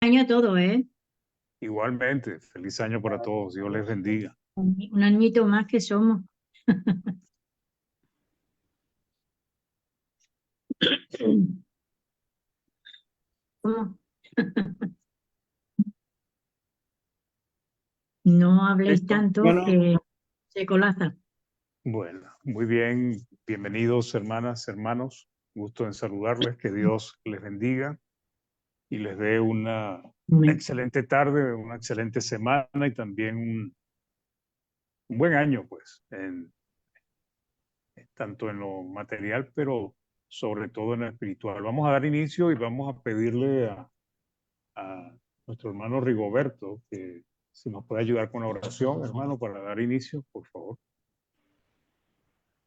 año a todos, ¿eh? Igualmente, feliz año para todos. Dios les bendiga. Un añito más que somos. ¿Cómo? No habléis Listo. tanto Bueno, que se colaza. Bueno, muy bien. Bienvenidos, hermanas, hermanos. Gusto en saludarles. Que Dios les bendiga y les dé una Amén. excelente tarde, una excelente semana y también un buen año, pues, tanto en lo material, pero sobre todo en lo espiritual. Vamos a dar inicio y vamos a pedirle a nuestro hermano Rigoberto que si nos puede ayudar con la oración, hermano, para dar inicio, por favor.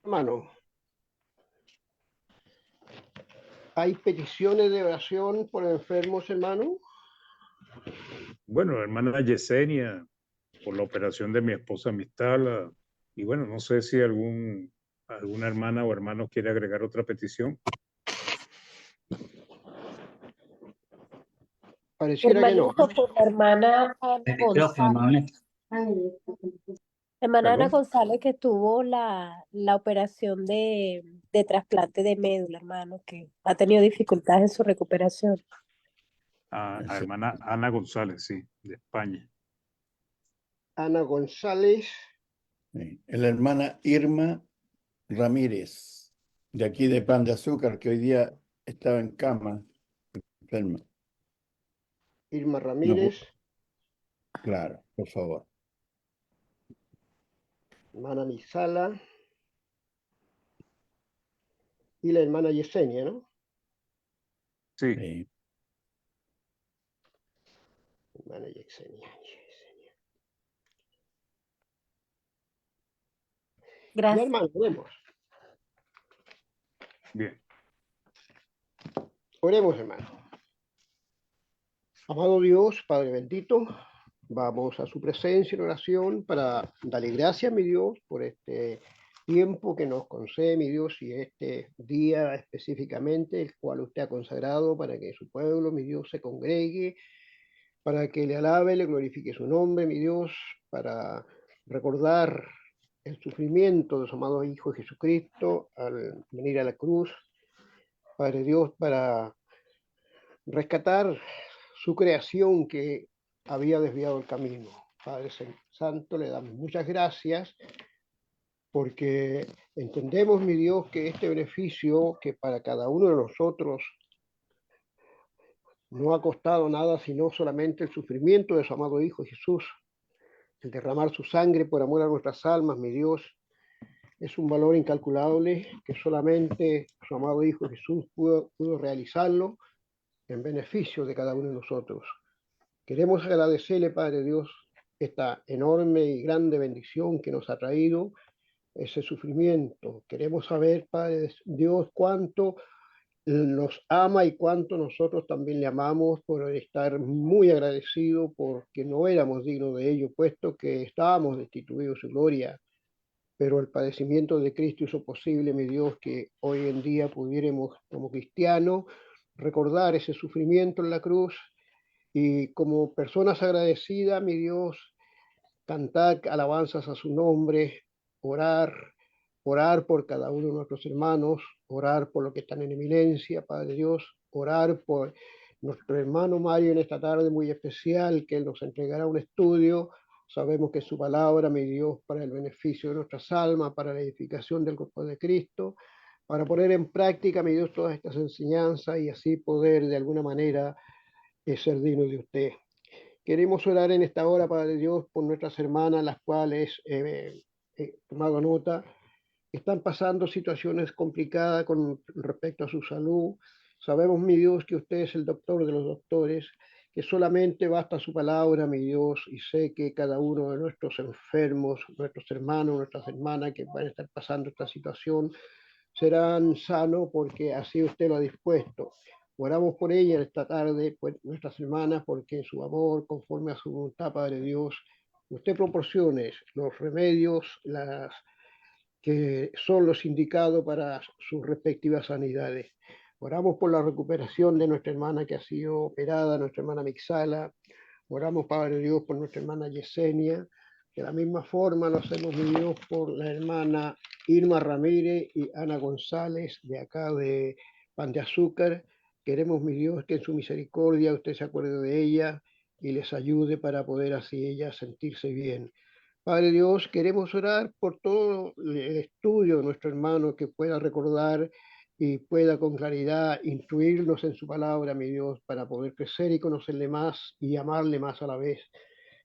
hermano, ¿hay peticiones de oración por enfermos, hermano? Bueno, hermana Yesenia, por la operación de mi esposa Mistala, y bueno, no sé si alguna hermana o hermano quiere agregar otra petición. Pareciera que no. Hermanito, por la hermana Ana El micrófono, González. Hermana Ana Perdón. González que tuvo la operación de trasplante de médula, hermano, que ha tenido dificultades en su recuperación. A hermana Ana González, sí, de España. Ana González, Sí. La hermana Irma Ramírez, de aquí de Pan de Azúcar, que hoy día estaba en cama, enferma. Irma No, Ramírez, claro, por favor. hermana Misala y la hermana Yesenia, ¿no? Sí, Sí. Hermana Yesenia. Ya, Gracias. hermano, oremos. bien. Oremos, hermano. Amado Dios, Padre bendito, vamos a su presencia en oración para darle gracias, mi Dios, por este tiempo que nos concede, mi Dios, y este día específicamente, el cual usted ha consagrado para que su pueblo, mi Dios, se congregue, para que le alabe, le glorifique su nombre, mi Dios, para recordar el sufrimiento de su amado Hijo Jesucristo al venir a la cruz, Padre Dios, para rescatar su creación que había desviado el camino. Padre Santo, le damos muchas gracias porque entendemos, mi Dios, que este beneficio que para cada uno de nosotros no ha costado nada, sino solamente el sufrimiento de su amado Hijo Jesús, el derramar su sangre por amor a nuestras almas, mi Dios, es un valor incalculable que solamente su amado Hijo Jesús pudo realizarlo en beneficio de cada uno de nosotros. Queremos agradecerle, Padre Dios, esta enorme y grande bendición que nos ha traído ese sufrimiento. Queremos saber, Padre Dios, cuánto nos ama y cuánto nosotros también le amamos por estar muy agradecidos porque no éramos dignos de ello, puesto que estábamos destituidos de su gloria. Pero el padecimiento de Cristo hizo posible, mi Dios, que hoy en día pudiéramos, como cristianos, recordar ese sufrimiento en la cruz y como personas agradecidas, mi Dios, cantar alabanzas a su nombre, orar, orar por cada uno de nuestros hermanos, orar por los que están en eminencia, Padre Dios, orar por nuestro hermano Mario en esta tarde muy especial, que él nos entregará un estudio. Sabemos que su palabra, mi Dios, para el beneficio de nuestras almas, para la edificación del cuerpo de Cristo, para poner en práctica, mi Dios, todas estas enseñanzas y así poder de alguna manera ser digno de usted. Queremos orar en esta hora, Padre Dios, por nuestras hermanas, las cuales, tomado nota, están pasando situaciones complicadas con respecto a su salud. Sabemos, mi Dios, que usted es el doctor de los doctores, que solamente basta su palabra, mi Dios, y sé que cada uno de nuestros enfermos, nuestros hermanos, nuestras hermanas que van a estar pasando esta situación, serán sanos porque así usted lo ha dispuesto. Oramos por ella esta tarde, por nuestras hermanas, porque en su amor, conforme a su voluntad, Padre Dios, usted proporcione los remedios, las que son los indicados para sus respectivas sanidades. Oramos por la recuperación de nuestra hermana que ha sido operada, nuestra hermana Mixala. Oramos, Padre Dios, por nuestra hermana Yesenia. De la misma forma lo hacemos, mi Dios, por la hermana Irma Ramírez y Ana González, de acá de Pan de Azúcar. Queremos, mi Dios, que en su misericordia usted se acuerde de ella y les ayude para poder así ella sentirse bien. Padre Dios, queremos orar por todo el estudio de nuestro hermano, que pueda recordar y pueda con claridad instruirnos en su palabra, mi Dios, para poder crecer y conocerle más y amarle más a la vez.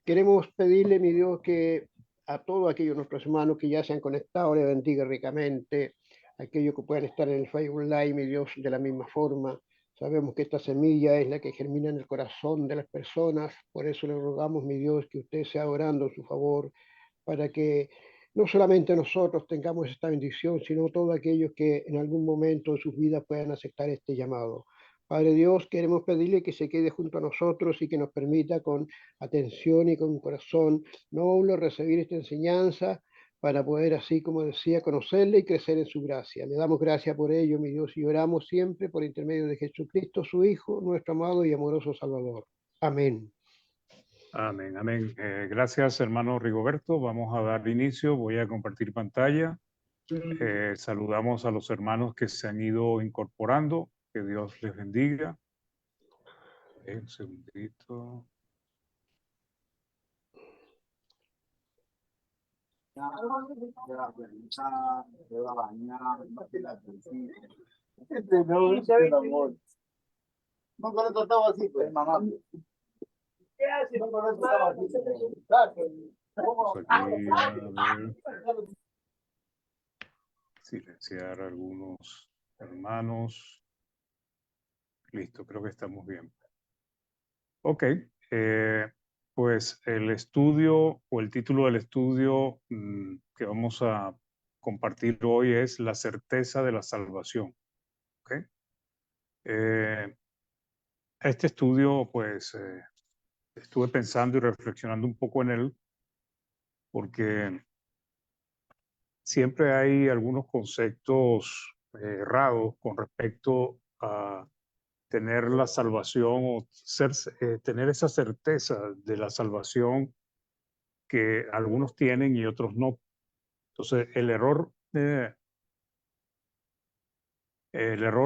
Queremos pedirle, mi Dios, que a todos aquellos nuestros hermanos que ya se han conectado, le bendiga ricamente, aquellos que puedan estar en el Facebook Live, mi Dios, de la misma forma. Sabemos que esta semilla es la que germina en el corazón de las personas, por eso le rogamos, mi Dios, que usted sea orando en su favor, para que no solamente nosotros tengamos esta bendición, sino todos aquellos que en algún momento de sus vidas puedan aceptar este llamado. Padre Dios, queremos pedirle que se quede junto a nosotros y que nos permita con atención y con corazón noble recibir esta enseñanza para poder, así como decía, conocerle y crecer en su gracia. Le damos gracias por ello, mi Dios, y oramos siempre por intermedio de Jesucristo, su Hijo, nuestro amado y amoroso Salvador. Amén. Amén, amén. Gracias, hermano Rigoberto. Vamos a dar inicio. Voy a compartir pantalla. Saludamos a los hermanos que se han ido incorporando. Que Dios les bendiga. Un segundito. Vamos aquí a ver. Silenciar a algunos hermanos. Listo, creo que estamos bien. Ok, pues el estudio o el título del estudio que vamos a compartir hoy es La certeza de la salvación. Okay. Este estudio, pues, estuve pensando y reflexionando un poco en él, porque siempre hay algunos conceptos errados con respecto a tener la salvación o tener esa certeza de la salvación que algunos tienen y otros no. Entonces, el error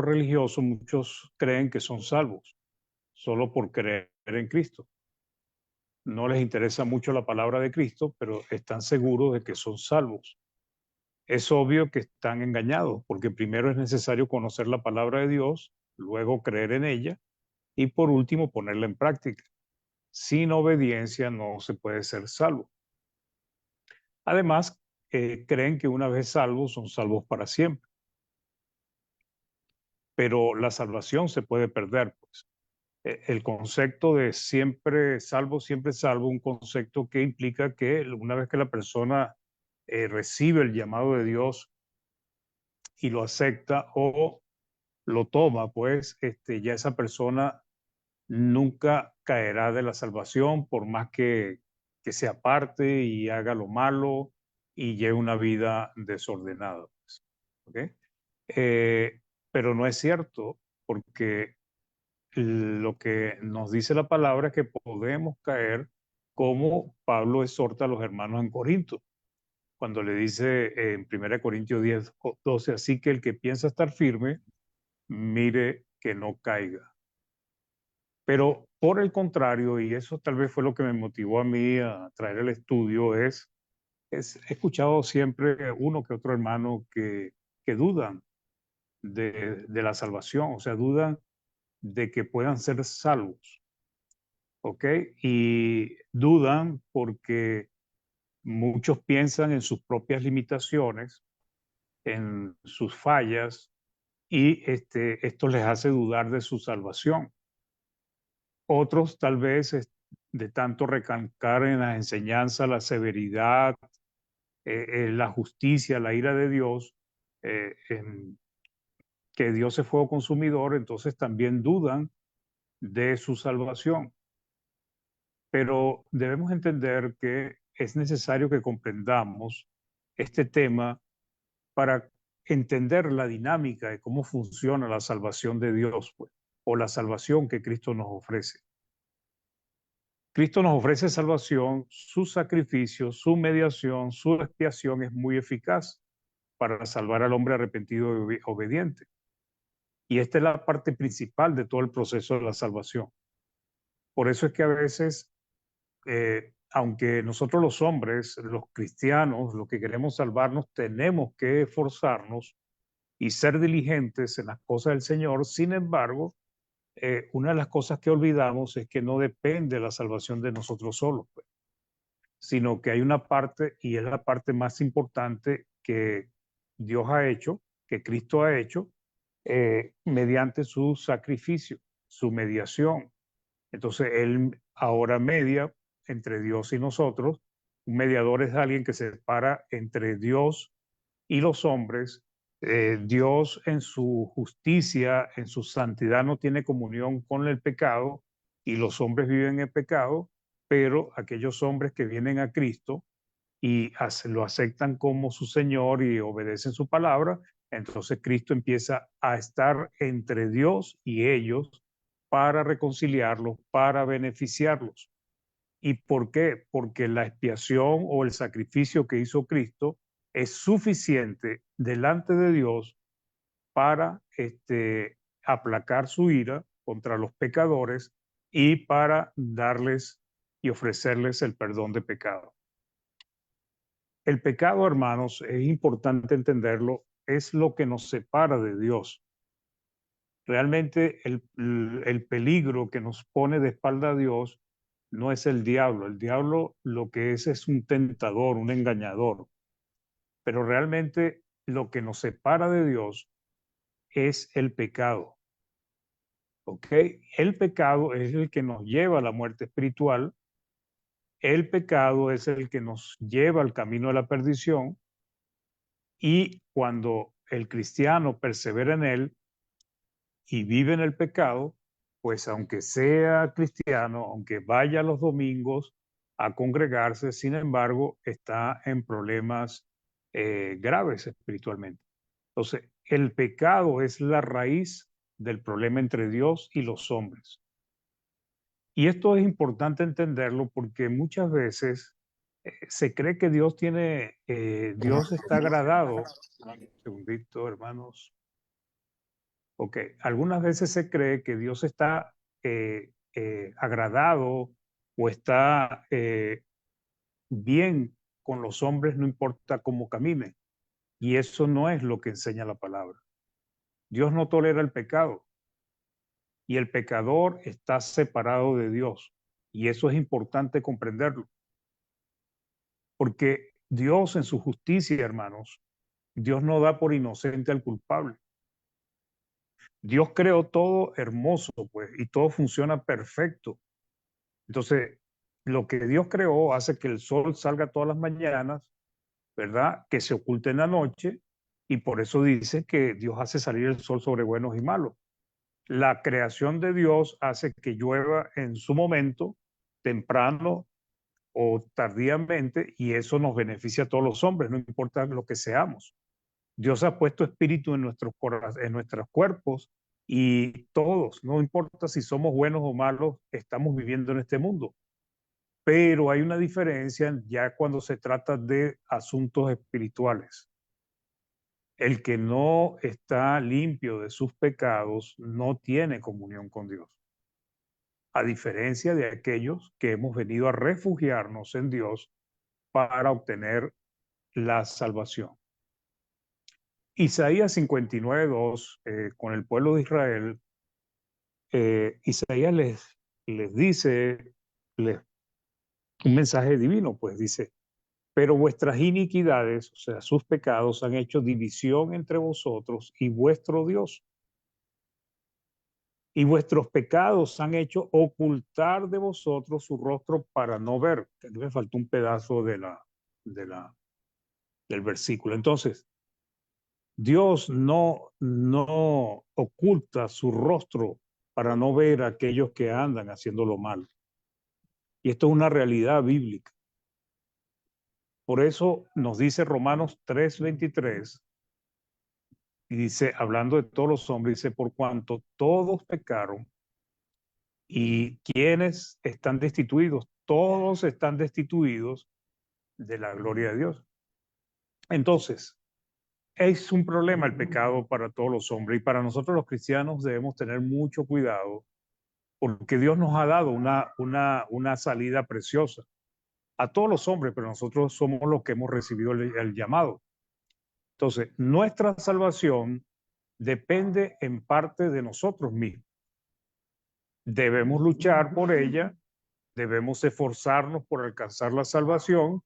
religioso, muchos creen que son salvos solo por creer en Cristo. No les interesa mucho la palabra de Cristo, pero están seguros de que son salvos. Es obvio que están engañados, porque primero es necesario conocer la palabra de Dios, luego creer en ella y por último ponerla en práctica. Sin obediencia no se puede ser salvo. Además, creen que una vez salvos son salvos para siempre. Pero la salvación se puede perder, pues. El concepto de siempre salvo, un concepto que implica que una vez que la persona recibe el llamado de Dios y lo acepta o lo toma, pues ya esa persona nunca caerá de la salvación por más que se aparte y haga lo malo y lleve una vida desordenada. Pues. ¿Okay? Pero no es cierto, porque lo que nos dice la palabra es que podemos caer como Pablo exhorta a los hermanos en Corinto, cuando le dice en 1 Corintios 10:12, así que el que piensa estar firme, mire que no caiga. Pero por el contrario, y eso tal vez fue lo que me motivó a mí a traer el estudio, he escuchado siempre uno que otro hermano que dudan de la salvación, o sea, dudan de que puedan ser salvos, ¿ok? Y dudan porque muchos piensan en sus propias limitaciones, en sus fallas, y esto les hace dudar de su salvación. Otros tal vez de tanto recalcar en la enseñanza, la severidad, la justicia, la ira de Dios, que Dios es fuego consumidor, entonces también dudan de su salvación. Pero debemos entender que es necesario que comprendamos este tema para entender la dinámica de cómo funciona la salvación de Dios, pues, o la salvación que Cristo nos ofrece. Cristo nos ofrece salvación, su sacrificio, su mediación, su expiación es muy eficaz para salvar al hombre arrepentido y obediente. Y esta es la parte principal de todo el proceso de la salvación. Por eso es que a veces, aunque nosotros los hombres, los cristianos, los que queremos salvarnos, tenemos que esforzarnos y ser diligentes en las cosas del Señor, sin embargo, una de las cosas que olvidamos es que no depende la salvación de nosotros solos, pues, sino que hay una parte, y es la parte más importante, que Dios ha hecho, que Cristo ha hecho, mediante su sacrificio, su mediación. Entonces, Él ahora media entre Dios y nosotros. Un mediador es alguien que se separa entre Dios y los hombres. Dios en su justicia, en su santidad, no tiene comunión con el pecado y los hombres viven en pecado, pero aquellos hombres que vienen a Cristo y lo aceptan como su Señor y obedecen su palabra, entonces Cristo empieza a estar entre Dios y ellos para reconciliarlos, para beneficiarlos. ¿Y por qué? Porque la expiación o el sacrificio que hizo Cristo es suficiente delante de Dios para aplacar su ira contra los pecadores y para darles y ofrecerles el perdón de pecado. El pecado, hermanos, es importante entenderlo, es lo que nos separa de Dios. Realmente el peligro que nos pone de espalda a Dios no es el diablo. El diablo lo que es un tentador, un engañador. Pero realmente lo que nos separa de Dios es el pecado. ¿Ok? El pecado es el que nos lleva a la muerte espiritual. El pecado es el que nos lleva al camino de la perdición. Y cuando el cristiano persevera en él y vive en el pecado, pues aunque sea cristiano, aunque vaya los domingos a congregarse, sin embargo, está en problemas graves espiritualmente. Entonces, el pecado es la raíz del problema entre Dios y los hombres. Y esto es importante entenderlo porque muchas veces se cree que Dios Dios está agradado. Un segundito, hermanos. Ok, algunas veces se cree que Dios está agradado o está bien con los hombres, no importa cómo camine. Y eso no es lo que enseña la palabra. Dios no tolera el pecado y el pecador está separado de Dios. Y eso es importante comprenderlo. Porque Dios en su justicia, hermanos, Dios no da por inocente al culpable. Dios creó todo hermoso, pues, y todo funciona perfecto. Entonces, lo que Dios creó hace que el sol salga todas las mañanas, ¿verdad? Que se oculte en la noche, y por eso dice que Dios hace salir el sol sobre buenos y malos. La creación de Dios hace que llueva en su momento, temprano o tardíamente, y eso nos beneficia a todos los hombres, no importa lo que seamos. Dios ha puesto espíritu en en nuestros cuerpos y todos, no importa si somos buenos o malos, estamos viviendo en este mundo. Pero hay una diferencia ya cuando se trata de asuntos espirituales. El que no está limpio de sus pecados no tiene comunión con Dios. A diferencia de aquellos que hemos venido a refugiarnos en Dios para obtener la salvación. Isaías 59:2, con el pueblo de Israel, Isaías les dice un mensaje divino, pues dice, pero vuestras iniquidades, o sea, sus pecados, han hecho división entre vosotros y vuestro Dios. Y vuestros pecados han hecho ocultar de vosotros su rostro para no ver. Aquí me faltó un pedazo del versículo. Entonces, Dios no oculta su rostro para no ver a aquellos que andan haciendo lo malo. Y esto es una realidad bíblica. Por eso nos dice Romanos 3:23, Y dice, hablando de todos los hombres, dice, por cuanto todos pecaron y quienes están destituidos, todos están destituidos de la gloria de Dios. Entonces, es un problema el pecado para todos los hombres y para nosotros los cristianos debemos tener mucho cuidado porque Dios nos ha dado una salida preciosa a todos los hombres, pero nosotros somos los que hemos recibido el llamado. Entonces, nuestra salvación depende en parte de nosotros mismos. Debemos luchar por ella, debemos esforzarnos por alcanzar la salvación,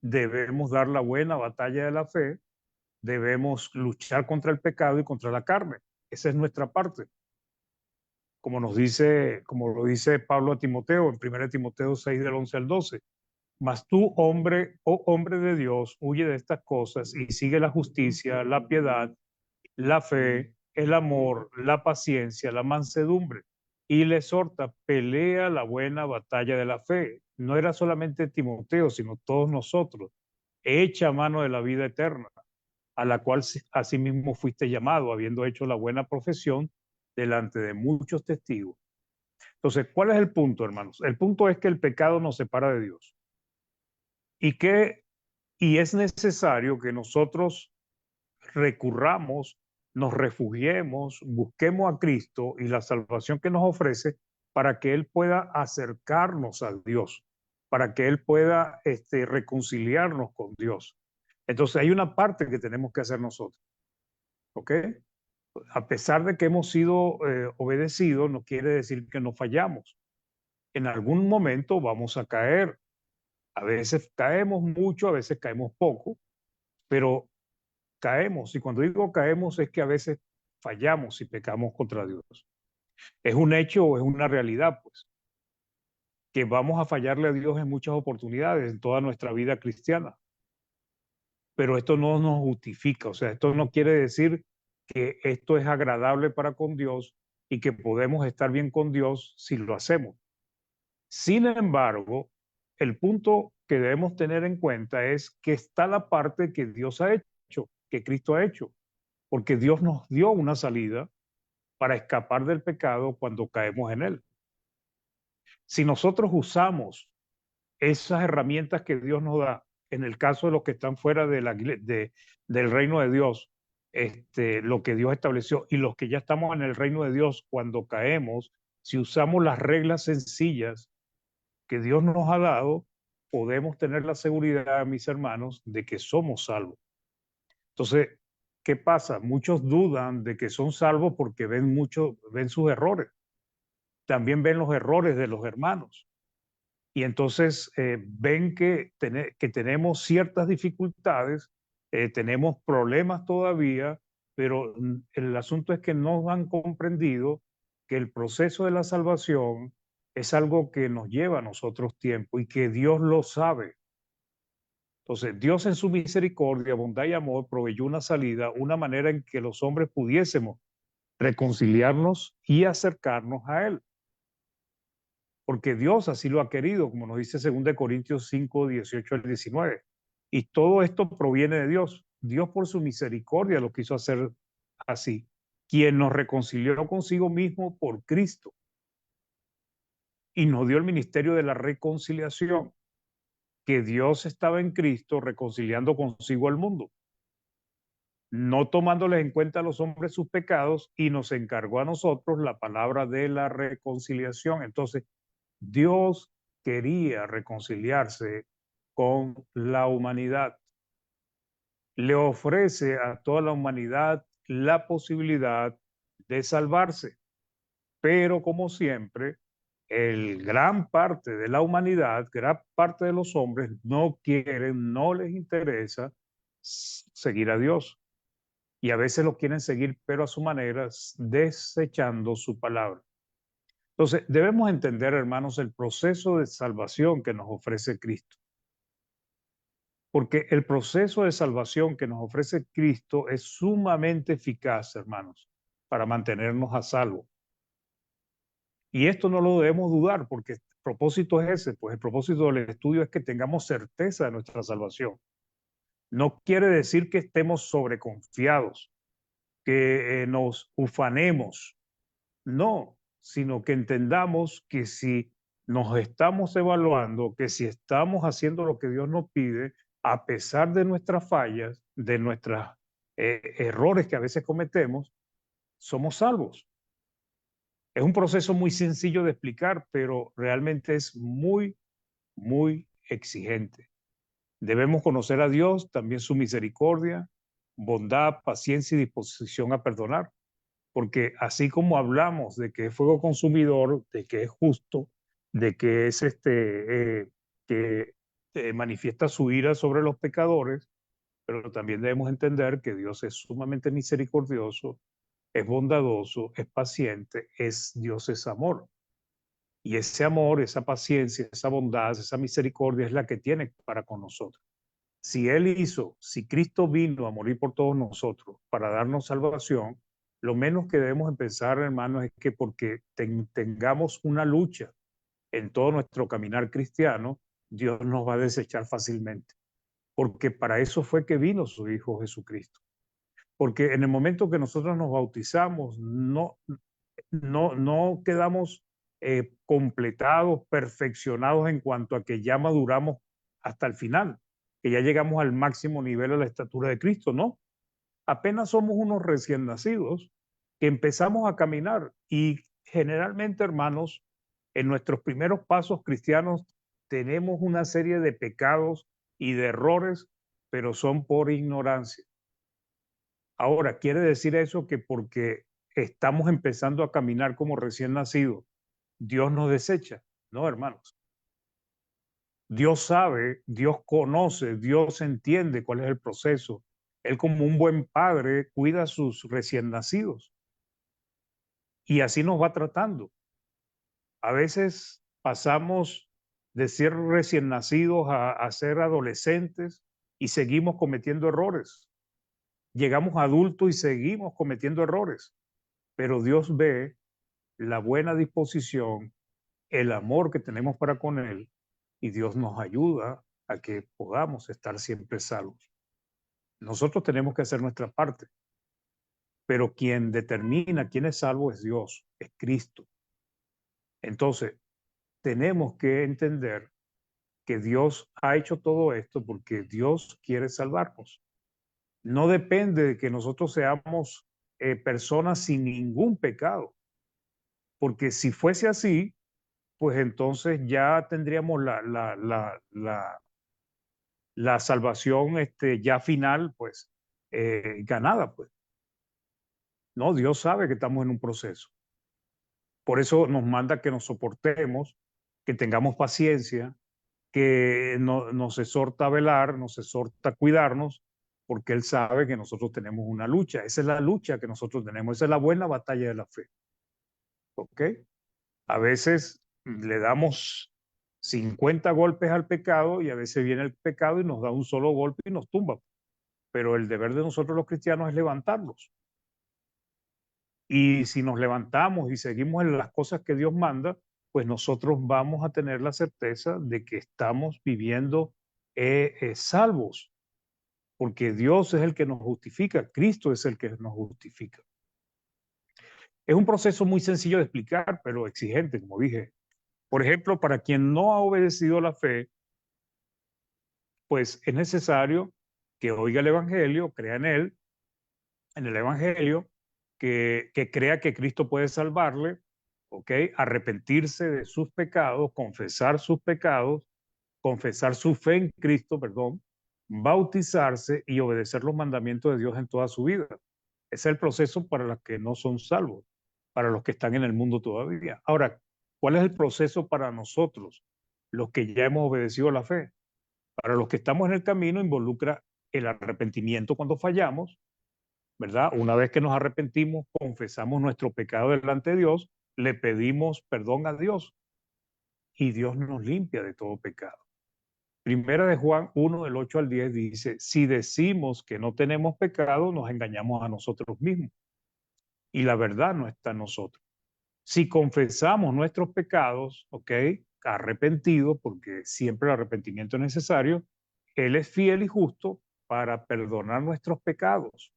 debemos dar la buena batalla de la fe, debemos luchar contra el pecado y contra la carne. Esa es nuestra parte. Como lo dice Pablo a Timoteo en 1 Timoteo 6 del 11 al 12. Mas tú, hombre, oh hombre de Dios, huye de estas cosas y sigue la justicia, la piedad, la fe, el amor, la paciencia, la mansedumbre. Y le exhorta, pelea la buena batalla de la fe. No era solamente Timoteo, sino todos nosotros. Echa mano de la vida eterna, a la cual asimismo fuiste llamado, habiendo hecho la buena profesión delante de muchos testigos. Entonces, ¿cuál es el punto, hermanos? El punto es que el pecado nos separa de Dios. Y es necesario que nosotros recurramos, nos refugiemos, busquemos a Cristo y la salvación que nos ofrece para que Él pueda acercarnos a Dios, para que Él pueda reconciliarnos con Dios. Entonces hay una parte que tenemos que hacer nosotros, ¿ok? A pesar de que hemos sido obedecidos, no quiere decir que no fallamos. En algún momento vamos a caer. A veces caemos mucho, a veces caemos poco, pero caemos. Y cuando digo caemos es que a veces fallamos y pecamos contra Dios. Es un hecho o es una realidad, pues, que vamos a fallarle a Dios en muchas oportunidades en toda nuestra vida cristiana. Pero esto no nos justifica, o sea, esto no quiere decir que esto es agradable para con Dios y que podemos estar bien con Dios si lo hacemos. Sin embargo, el punto que debemos tener en cuenta es que está la parte que Dios ha hecho, que Cristo ha hecho, porque Dios nos dio una salida para escapar del pecado cuando caemos en él. Si nosotros usamos esas herramientas que Dios nos da, en el caso de los que están fuera del reino de Dios, lo que Dios estableció, y los que ya estamos en el reino de Dios, cuando caemos, si usamos las reglas sencillas que Dios nos ha dado, podemos tener la seguridad, mis hermanos, de que somos salvos. Entonces, ¿qué pasa? Muchos dudan de que son salvos porque ven sus errores. También ven los errores de los hermanos. Y entonces ven que tenemos ciertas dificultades, tenemos problemas todavía, pero el asunto es que no han comprendido que el proceso de la salvación es algo que nos lleva a nosotros tiempo y que Dios lo sabe. Entonces, Dios en su misericordia, bondad y amor proveyó una salida, una manera en que los hombres pudiésemos reconciliarnos y acercarnos a Él. Porque Dios así lo ha querido, como nos dice 2 Corintios 5, 18 al 19. Y todo esto proviene de Dios. Dios por su misericordia lo quiso hacer así, quien nos reconcilió consigo mismo por Cristo y nos dio el ministerio de la reconciliación, que Dios estaba en Cristo reconciliando consigo al mundo, no tomándoles en cuenta a los hombres sus pecados, y nos encargó a nosotros la palabra de la reconciliación. Entonces, Dios quería reconciliarse con la humanidad. Le ofrece a toda la humanidad la posibilidad de salvarse. Pero como siempre, gran parte de la humanidad, gran parte de los hombres no quieren, no les interesa seguir a Dios. Y a veces lo quieren seguir, pero a su manera, desechando su palabra. Entonces, debemos entender, hermanos, el proceso de salvación que nos ofrece Cristo. Porque el proceso de salvación que nos ofrece Cristo es sumamente eficaz, hermanos, para mantenernos a salvo. Y esto no lo debemos dudar, porque el propósito es ese, pues el propósito del estudio es que tengamos certeza de nuestra salvación. No quiere decir que estemos sobreconfiados, que nos ufanemos, no, sino que entendamos que si nos estamos evaluando, que si estamos haciendo lo que Dios nos pide, a pesar de nuestras fallas, de nuestros errores que a veces cometemos, somos salvos. Es un proceso muy sencillo de explicar, pero realmente es muy, muy exigente. Debemos conocer a Dios, también su misericordia, bondad, paciencia y disposición a perdonar. Porque así como hablamos de que es fuego consumidor, de que es justo, de que es que manifiesta su ira sobre los pecadores, pero también debemos entender que Dios es sumamente misericordioso, es bondadoso, es paciente, Dios es amor. Y ese amor, esa paciencia, esa bondad, esa misericordia es la que tiene para con nosotros. Si Cristo vino a morir por todos nosotros para darnos salvación, lo menos que debemos pensar, hermanos, es que porque tengamos una lucha en todo nuestro caminar cristiano, Dios nos va a desechar fácilmente. Porque para eso fue que vino su Hijo Jesucristo. Porque en el momento que nosotros nos bautizamos, no quedamos completados, perfeccionados en cuanto a que ya maduramos hasta el final, que ya llegamos al máximo nivel de la estatura de Cristo, ¿no? Apenas somos unos recién nacidos que empezamos a caminar y generalmente, hermanos, en nuestros primeros pasos cristianos tenemos una serie de pecados y de errores, pero son por ignorancia. Ahora, ¿quiere decir eso que porque estamos empezando a caminar como recién nacidos, Dios nos desecha? No, hermanos. Dios sabe, Dios conoce, Dios entiende cuál es el proceso. Él, como un buen padre, cuida a sus recién nacidos. Y así nos va tratando. A veces pasamos de ser recién nacidos a ser adolescentes y seguimos cometiendo errores. Llegamos a adultos y seguimos cometiendo errores. Pero Dios ve la buena disposición, el amor que tenemos para con Él, y Dios nos ayuda a que podamos estar siempre salvos. Nosotros tenemos que hacer nuestra parte, pero quien determina quién es salvo es Dios, es Cristo. Entonces, tenemos que entender que Dios ha hecho todo esto porque Dios quiere salvarnos. No depende de que nosotros seamos personas sin ningún pecado, porque si fuese así, pues entonces ya tendríamos la salvación ya final, pues, ganada, pues. No, Dios sabe que estamos en un proceso. Por eso nos manda que nos soportemos, que tengamos paciencia, que nos exhorta a velar, nos exhorta a cuidarnos, porque Él sabe que nosotros tenemos una lucha. Esa es la lucha que nosotros tenemos, esa es la buena batalla de la fe. ¿Ok? A veces le damos 50 golpes al pecado y a veces viene el pecado y nos da un solo golpe y nos tumba. Pero el deber de nosotros los cristianos es levantarlos. Y si nos levantamos y seguimos en las cosas que Dios manda, pues nosotros vamos a tener la certeza de que estamos viviendo salvos, porque Dios es el que nos justifica, Cristo es el que nos justifica. Es un proceso muy sencillo de explicar, pero exigente, como dije. Por ejemplo, para quien no ha obedecido la fe, pues es necesario que oiga el Evangelio, crea en él, en el Evangelio, que crea que Cristo puede salvarle, ¿ok? Arrepentirse de sus pecados, confesar sus pecados, confesar su fe en Cristo, perdón, bautizarse y obedecer los mandamientos de Dios en toda su vida. Ese es el proceso para los que no son salvos, para los que están en el mundo todavía. Ahora, ¿cuál es el proceso para nosotros, los que ya hemos obedecido la fe? Para los que estamos en el camino involucra el arrepentimiento cuando fallamos, ¿verdad? Una vez que nos arrepentimos, confesamos nuestro pecado delante de Dios, le pedimos perdón a Dios y Dios nos limpia de todo pecado. Primera de Juan 1, del 8 al 10 dice, si decimos que no tenemos pecado, nos engañamos a nosotros mismos y la verdad no está en nosotros. Si confesamos nuestros pecados, ¿ok? Arrepentido, porque siempre el arrepentimiento es necesario, Él es fiel y justo para perdonar nuestros pecados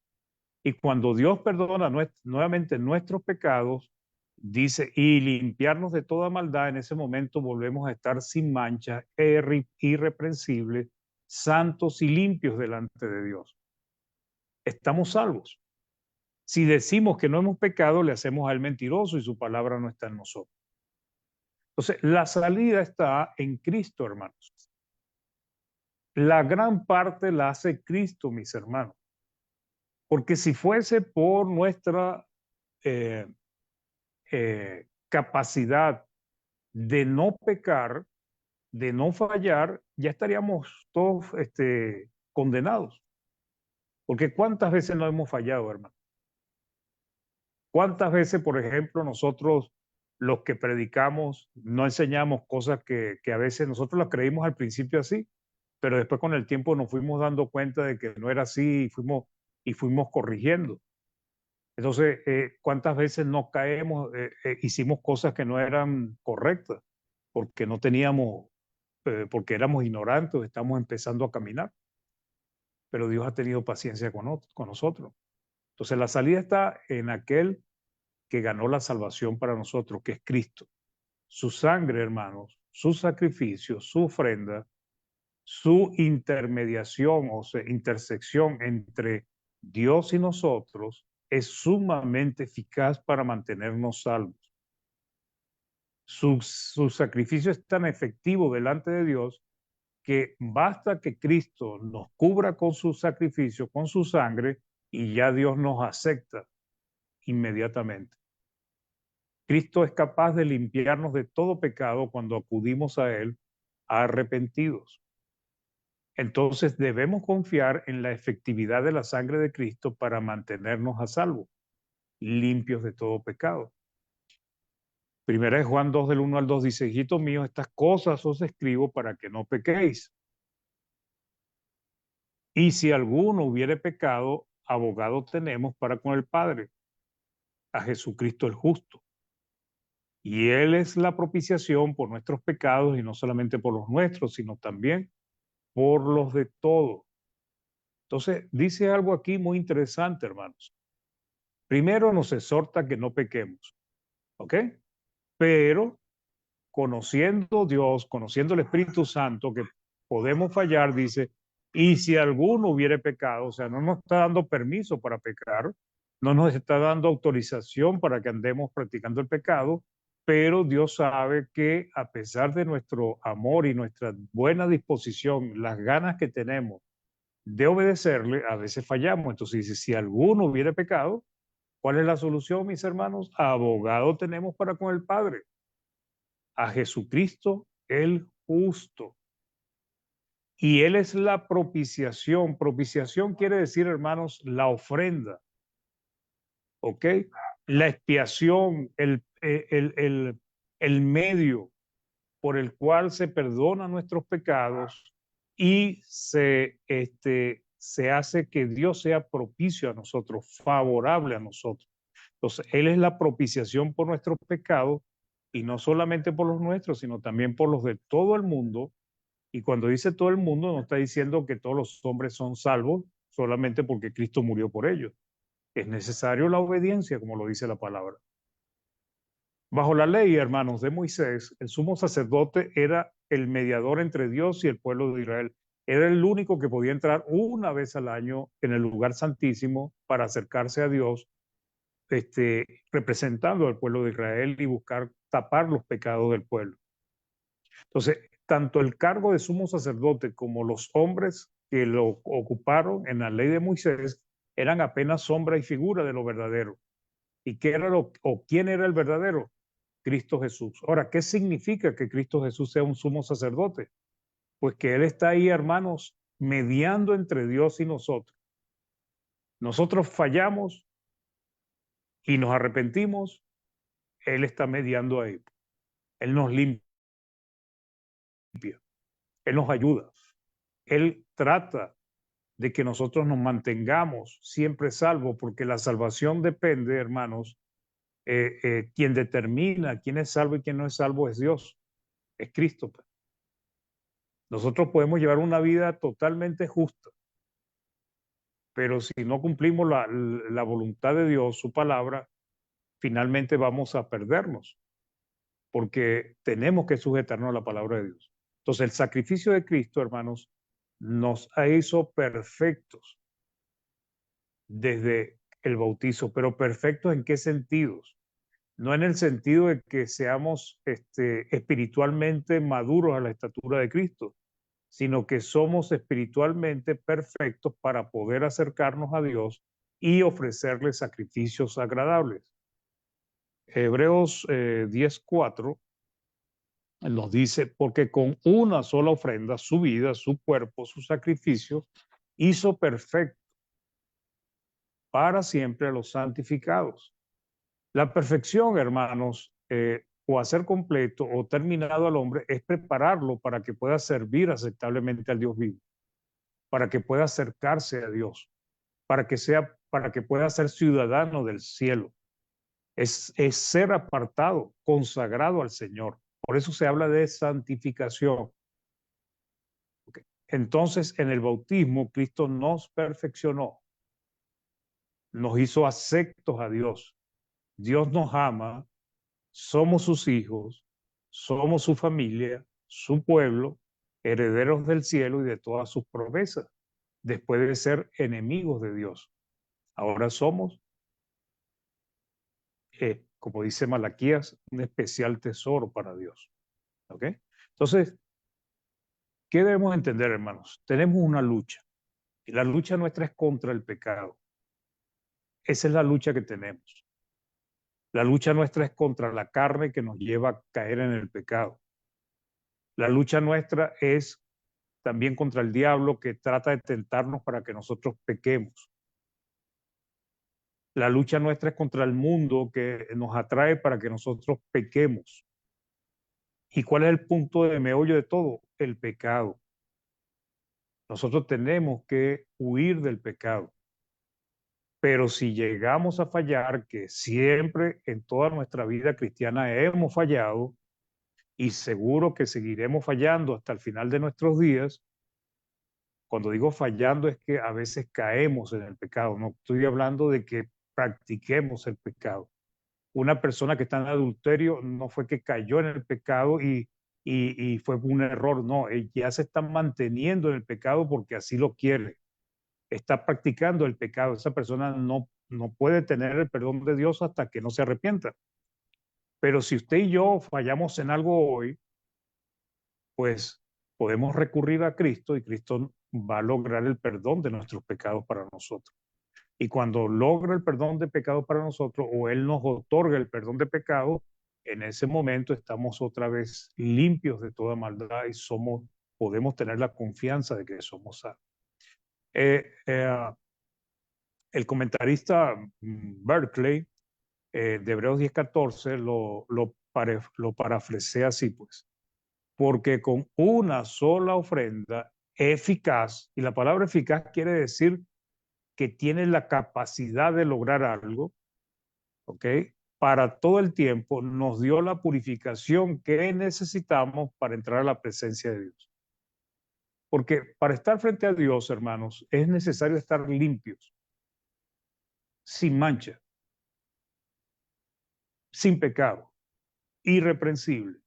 Y cuando Dios perdona nuevamente nuestros pecados, dice, y limpiarnos de toda maldad, en ese momento volvemos a estar sin mancha, irreprensibles, santos y limpios delante de Dios. Estamos salvos. Si decimos que no hemos pecado, le hacemos al mentiroso y su palabra no está en nosotros. Entonces, la salida está en Cristo, hermanos. La gran parte la hace Cristo, mis hermanos. Porque si fuese por nuestra capacidad de no pecar, de no fallar, ya estaríamos todos condenados. Porque ¿cuántas veces no hemos fallado, hermano? ¿Cuántas veces, por ejemplo, nosotros, los que predicamos, no enseñamos cosas que a veces nosotros las creímos al principio así, pero después con el tiempo nos fuimos dando cuenta de que no era así y fuimos corrigiendo? Entonces, ¿cuántas veces nos caemos, hicimos cosas que no eran correctas porque no teníamos, porque éramos ignorantes, estamos empezando a caminar? Pero Dios ha tenido paciencia con nosotros. Entonces, la salida está en aquel que ganó la salvación para nosotros, que es Cristo. Su sangre, hermanos, su sacrificio, su ofrenda, su intermediación, o sea, intersección entre Dios y nosotros, es sumamente eficaz para mantenernos salvos. Su sacrificio es tan efectivo delante de Dios que basta que Cristo nos cubra con su sacrificio, con su sangre, y ya Dios nos acepta inmediatamente. Cristo es capaz de limpiarnos de todo pecado cuando acudimos a Él arrepentidos. Entonces debemos confiar en la efectividad de la sangre de Cristo para mantenernos a salvo, limpios de todo pecado. Primera de Juan 2, del 1 al 2 dice, hijitos míos, estas cosas os escribo para que no pequéis. Y si alguno hubiere pecado, abogado tenemos para con el Padre, a Jesucristo el justo. Y Él es la propiciación por nuestros pecados, y no solamente por los nuestros, sino también por los de todos. Entonces, dice algo aquí muy interesante, hermanos. Primero nos exhorta que no pequemos, ¿ok? Pero conociendo Dios, conociendo el Espíritu Santo, que podemos fallar, dice, y si alguno hubiere pecado, o sea, no nos está dando permiso para pecar, no nos está dando autorización para que andemos practicando el pecado, pero Dios sabe que a pesar de nuestro amor y nuestra buena disposición, las ganas que tenemos de obedecerle, a veces fallamos. Entonces dice, si alguno hubiere pecado, ¿cuál es la solución, mis hermanos? Abogado tenemos para con el Padre, a Jesucristo el justo. Y Él es la propiciación. Propiciación quiere decir, hermanos, la ofrenda, ¿ok? La expiación, el medio por el cual se perdonan nuestros pecados y se hace que Dios sea propicio a nosotros, favorable a nosotros. Entonces, Él es la propiciación por nuestros pecados, y no solamente por los nuestros, sino también por los de todo el mundo. Y cuando dice todo el mundo, no está diciendo que todos los hombres son salvos solamente porque Cristo murió por ellos. Es necesario la obediencia, como lo dice la palabra. Bajo la ley, hermanos, de Moisés, el sumo sacerdote era el mediador entre Dios y el pueblo de Israel. Era el único que podía entrar una vez al año en el lugar santísimo para acercarse a Dios, representando al pueblo de Israel y buscar tapar los pecados del pueblo. Entonces, tanto el cargo de sumo sacerdote como los hombres que lo ocuparon en la ley de Moisés eran apenas sombra y figura de lo verdadero. ¿Y qué era quién era el verdadero? Cristo Jesús. Ahora, ¿qué significa que Cristo Jesús sea un sumo sacerdote? Pues que Él está ahí, hermanos, mediando entre Dios y nosotros. Nosotros fallamos y nos arrepentimos, Él está mediando ahí. Él nos limpia, Él nos ayuda. Él trata de que nosotros nos mantengamos siempre salvos, porque la salvación depende, hermanos, quien determina quién es salvo y quién no es salvo es Dios, es Cristo. Nosotros podemos llevar una vida totalmente justa, pero si no cumplimos la voluntad de Dios, su palabra, finalmente vamos a perdernos, porque tenemos que sujetarnos a la palabra de Dios. Entonces, el sacrificio de Cristo, hermanos, nos hizo perfectos desde el bautizo, pero perfectos ¿en qué sentidos? No en el sentido de que seamos espiritualmente maduros a la estatura de Cristo, sino que somos espiritualmente perfectos para poder acercarnos a Dios y ofrecerle sacrificios agradables. Hebreos 10:4 nos dice, porque con una sola ofrenda, su vida, su cuerpo, su sacrificio, hizo perfecto para siempre a los santificados. La perfección, hermanos, o hacer completo o terminado al hombre, es prepararlo para que pueda servir aceptablemente al Dios vivo, para que pueda acercarse a Dios, para que pueda ser ciudadano del cielo. Es ser apartado, consagrado al Señor. Por eso se habla de santificación. Okay. Entonces, en el bautismo, Cristo nos perfeccionó, nos hizo aceptos a Dios. Dios nos ama, somos sus hijos, somos su familia, su pueblo, herederos del cielo y de todas sus promesas, después de ser enemigos de Dios. Ahora somos, como dice Malaquías, un especial tesoro para Dios. ¿Ok? Entonces, ¿qué debemos entender, hermanos? Tenemos una lucha, y la lucha nuestra es contra el pecado. Esa es la lucha que tenemos. La lucha nuestra es contra la carne que nos lleva a caer en el pecado. La lucha nuestra es también contra el diablo que trata de tentarnos para que nosotros pequemos. La lucha nuestra es contra el mundo que nos atrae para que nosotros pequemos. ¿Y cuál es el punto de meollo de todo? El pecado. Nosotros tenemos que huir del pecado. Pero si llegamos a fallar, que siempre en toda nuestra vida cristiana hemos fallado, y seguro que seguiremos fallando hasta el final de nuestros días, cuando digo fallando es que a veces caemos en el pecado, no estoy hablando de que practiquemos el pecado. Una persona que está en adulterio no fue que cayó en el pecado y fue un error, no, ya se está manteniendo en el pecado porque así lo quiere, está practicando el pecado, esa persona no puede tener el perdón de Dios hasta que no se arrepienta. Pero si usted y yo fallamos en algo hoy, pues podemos recurrir a Cristo y Cristo va a lograr el perdón de nuestros pecados para nosotros. Y cuando logra el perdón de pecado para nosotros o Él nos otorga el perdón de pecado, en ese momento estamos otra vez limpios de toda maldad y podemos tener la confianza de que somos salvos. El comentarista Berkeley de Hebreos 10:14 lo parafrasea así, pues. Porque con una sola ofrenda eficaz, y la palabra eficaz quiere decir que tiene la capacidad de lograr algo, ¿ok? Para todo el tiempo nos dio la purificación que necesitamos para entrar a la presencia de Dios. Porque para estar frente a Dios, hermanos, es necesario estar limpios, sin mancha, sin pecado, irreprensible.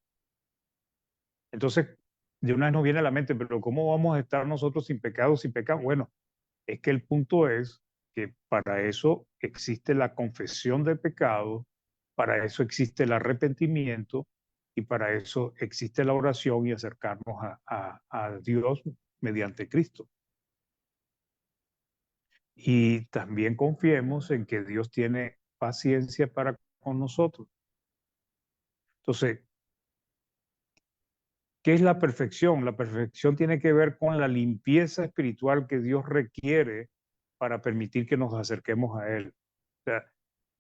Entonces, de una vez nos viene a la mente, pero ¿cómo vamos a estar nosotros sin pecado, sin pecado? Bueno, es que el punto es que para eso existe la confesión de pecado, para eso existe el arrepentimiento y para eso existe la oración y acercarnos a Dios mediante Cristo. Y también confiemos en que Dios tiene paciencia para con nosotros. Entonces, ¿qué es la perfección? La perfección tiene que ver con la limpieza espiritual que Dios requiere para permitir que nos acerquemos a Él. O sea,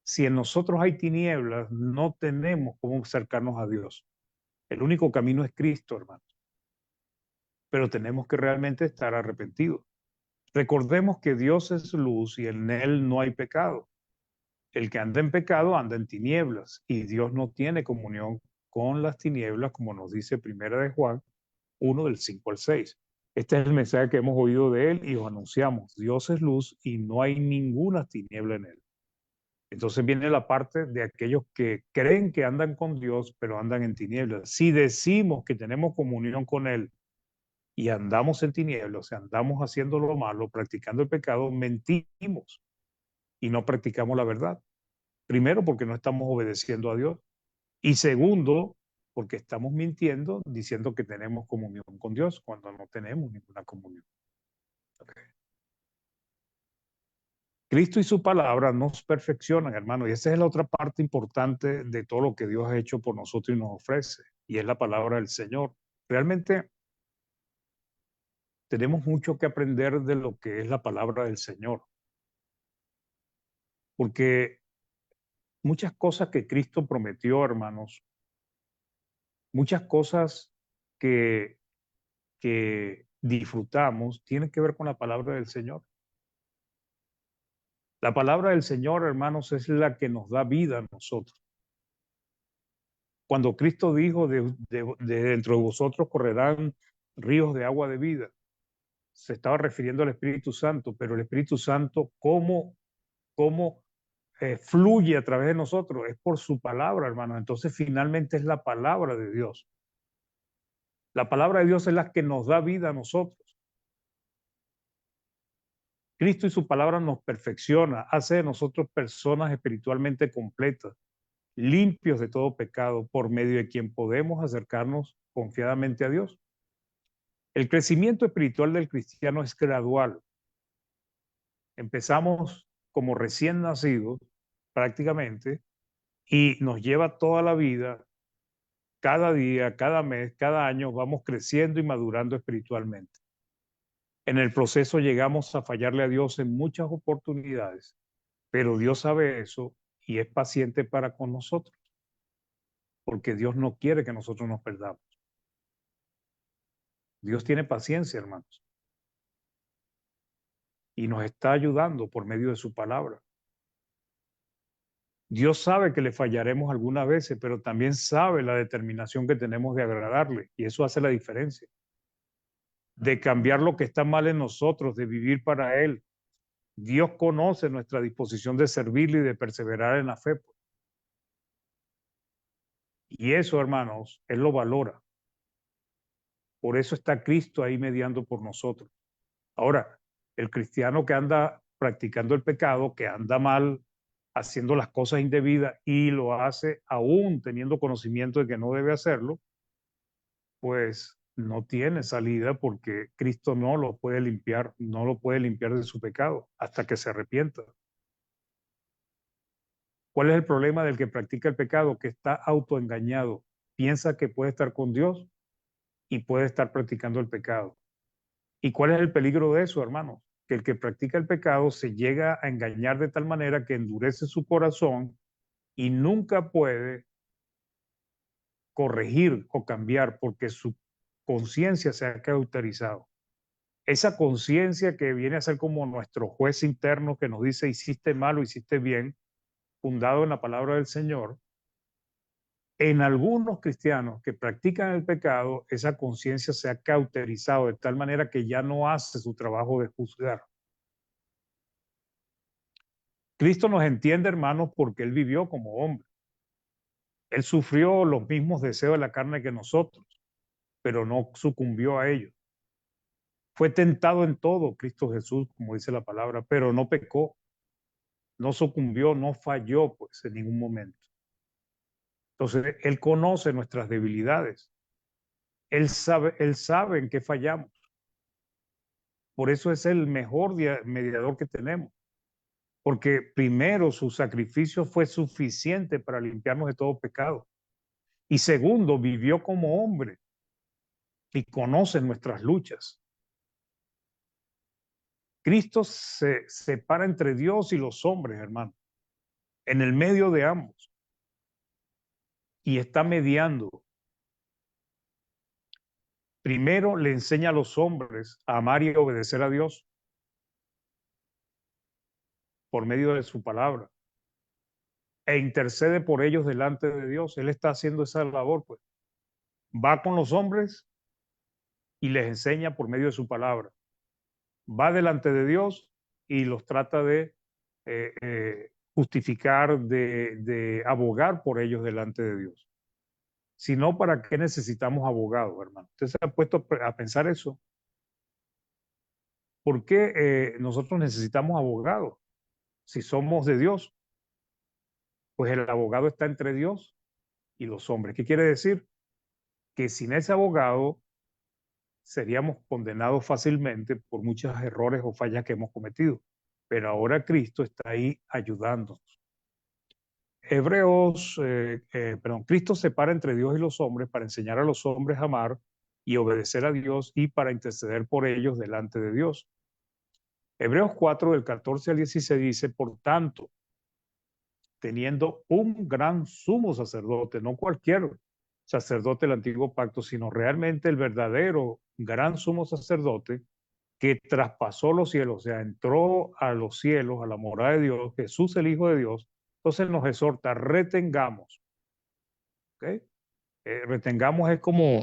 si en nosotros hay tinieblas, no tenemos cómo acercarnos a Dios. El único camino es Cristo, hermanos. Pero tenemos que realmente estar arrepentidos. Recordemos que Dios es luz y en Él no hay pecado. El que anda en pecado anda en tinieblas y Dios no tiene comunión con las tinieblas, como nos dice Primera de Juan 1 del 5 al 6. Este es el mensaje que hemos oído de él y os anunciamos. Dios es luz y no hay ninguna tiniebla en él. Entonces viene la parte de aquellos que creen que andan con Dios, pero andan en tinieblas. Si decimos que tenemos comunión con él y andamos en tinieblas, o sea, andamos haciendo lo malo, practicando el pecado, mentimos y no practicamos la verdad. Primero, porque no estamos obedeciendo a Dios. Y segundo, porque estamos mintiendo diciendo que tenemos comunión con Dios cuando no tenemos ninguna comunión. Okay. Cristo y su palabra nos perfeccionan, hermano, y esa es la otra parte importante de todo lo que Dios ha hecho por nosotros y nos ofrece, y es la palabra del Señor. Realmente tenemos mucho que aprender de lo que es la palabra del Señor, porque muchas cosas que Cristo prometió, hermanos, muchas cosas que, que disfrutamos tienen que ver con la palabra del Señor. La palabra del Señor, hermanos, es la que nos da vida a nosotros. Cuando Cristo dijo, de dentro de vosotros correrán ríos de agua de vida, se estaba refiriendo al Espíritu Santo, pero el Espíritu Santo, ¿cómo fluye a través de nosotros? Es por su palabra, hermanos. Entonces, finalmente es la palabra de Dios. La palabra de Dios es la que nos da vida a nosotros. Cristo y su palabra nos perfecciona, hace de nosotros personas espiritualmente completas, limpios de todo pecado, por medio de quien podemos acercarnos confiadamente a Dios. El crecimiento espiritual del cristiano es gradual. Empezamos como recién nacidos, prácticamente, y nos lleva toda la vida, cada día, cada mes, cada año, vamos creciendo y madurando espiritualmente. En el proceso llegamos a fallarle a Dios en muchas oportunidades, pero Dios sabe eso y es paciente para con nosotros, porque Dios no quiere que nosotros nos perdamos. Dios tiene paciencia, hermanos, y nos está ayudando por medio de su palabra. Dios sabe que le fallaremos algunas veces, pero también sabe la determinación que tenemos de agradarle, y eso hace la diferencia. De cambiar lo que está mal en nosotros, de vivir para Él. Dios conoce nuestra disposición de servirle y de perseverar en la fe. Y eso, hermanos, Él lo valora. Por eso está Cristo ahí mediando por nosotros. Ahora, el cristiano que anda practicando el pecado, que anda mal, haciendo las cosas indebidas y lo hace aún teniendo conocimiento de que no debe hacerlo, pues no tiene salida porque Cristo no lo puede limpiar, no lo puede limpiar de su pecado hasta que se arrepienta. ¿Cuál es el problema del que practica el pecado? Que está autoengañado, piensa que puede estar con Dios y puede estar practicando el pecado. ¿Y cuál es el peligro de eso, hermanos? Que el que practica el pecado se llega a engañar de tal manera que endurece su corazón y nunca puede corregir o cambiar porque su conciencia se ha cauterizado. Esa conciencia que viene a ser como nuestro juez interno que nos dice hiciste mal o hiciste bien, fundado en la palabra del Señor, en algunos cristianos que practican el pecado, esa conciencia se ha cauterizado de tal manera que ya no hace su trabajo de juzgar. Cristo nos entiende, hermanos, porque Él vivió como hombre. Él sufrió los mismos deseos de la carne que nosotros, pero no sucumbió a ellos. Fue tentado en todo, Cristo Jesús, como dice la palabra, pero no pecó, no sucumbió, no falló, pues, en ningún momento. Entonces, Él conoce nuestras debilidades. Él sabe en qué fallamos. Por eso es el mejor mediador que tenemos. Porque primero, su sacrificio fue suficiente para limpiarnos de todo pecado. Y segundo, vivió como hombre y conoce nuestras luchas. Cristo se separa entre Dios y los hombres, hermano, en el medio de ambos. Y está mediando. Primero le enseña a los hombres a amar y obedecer a Dios por medio de su palabra. E intercede por ellos delante de Dios. Él está haciendo esa labor, pues. Va con los hombres y les enseña por medio de su palabra. Va delante de Dios y los trata de justificar, de abogar por ellos delante de Dios. Si no, ¿para qué necesitamos abogados, hermano? ¿Usted se ha puesto a pensar eso? ¿Por qué nosotros necesitamos abogados si somos de Dios? Pues el abogado está entre Dios y los hombres. ¿Qué quiere decir? Que sin ese abogado seríamos condenados fácilmente por muchos errores o fallas que hemos cometido. Pero ahora Cristo está ahí ayudándonos. Cristo separa entre Dios y los hombres para enseñar a los hombres a amar y obedecer a Dios y para interceder por ellos delante de Dios. Hebreos 4, del 14 al 16 dice, por tanto, teniendo un gran sumo sacerdote, no cualquier sacerdote del antiguo pacto, sino realmente el verdadero gran sumo sacerdote que traspasó los cielos, o sea, entró a los cielos, a la morada de Dios, Jesús el Hijo de Dios. Entonces nos exhorta, retengamos. ¿Okay? Retengamos es como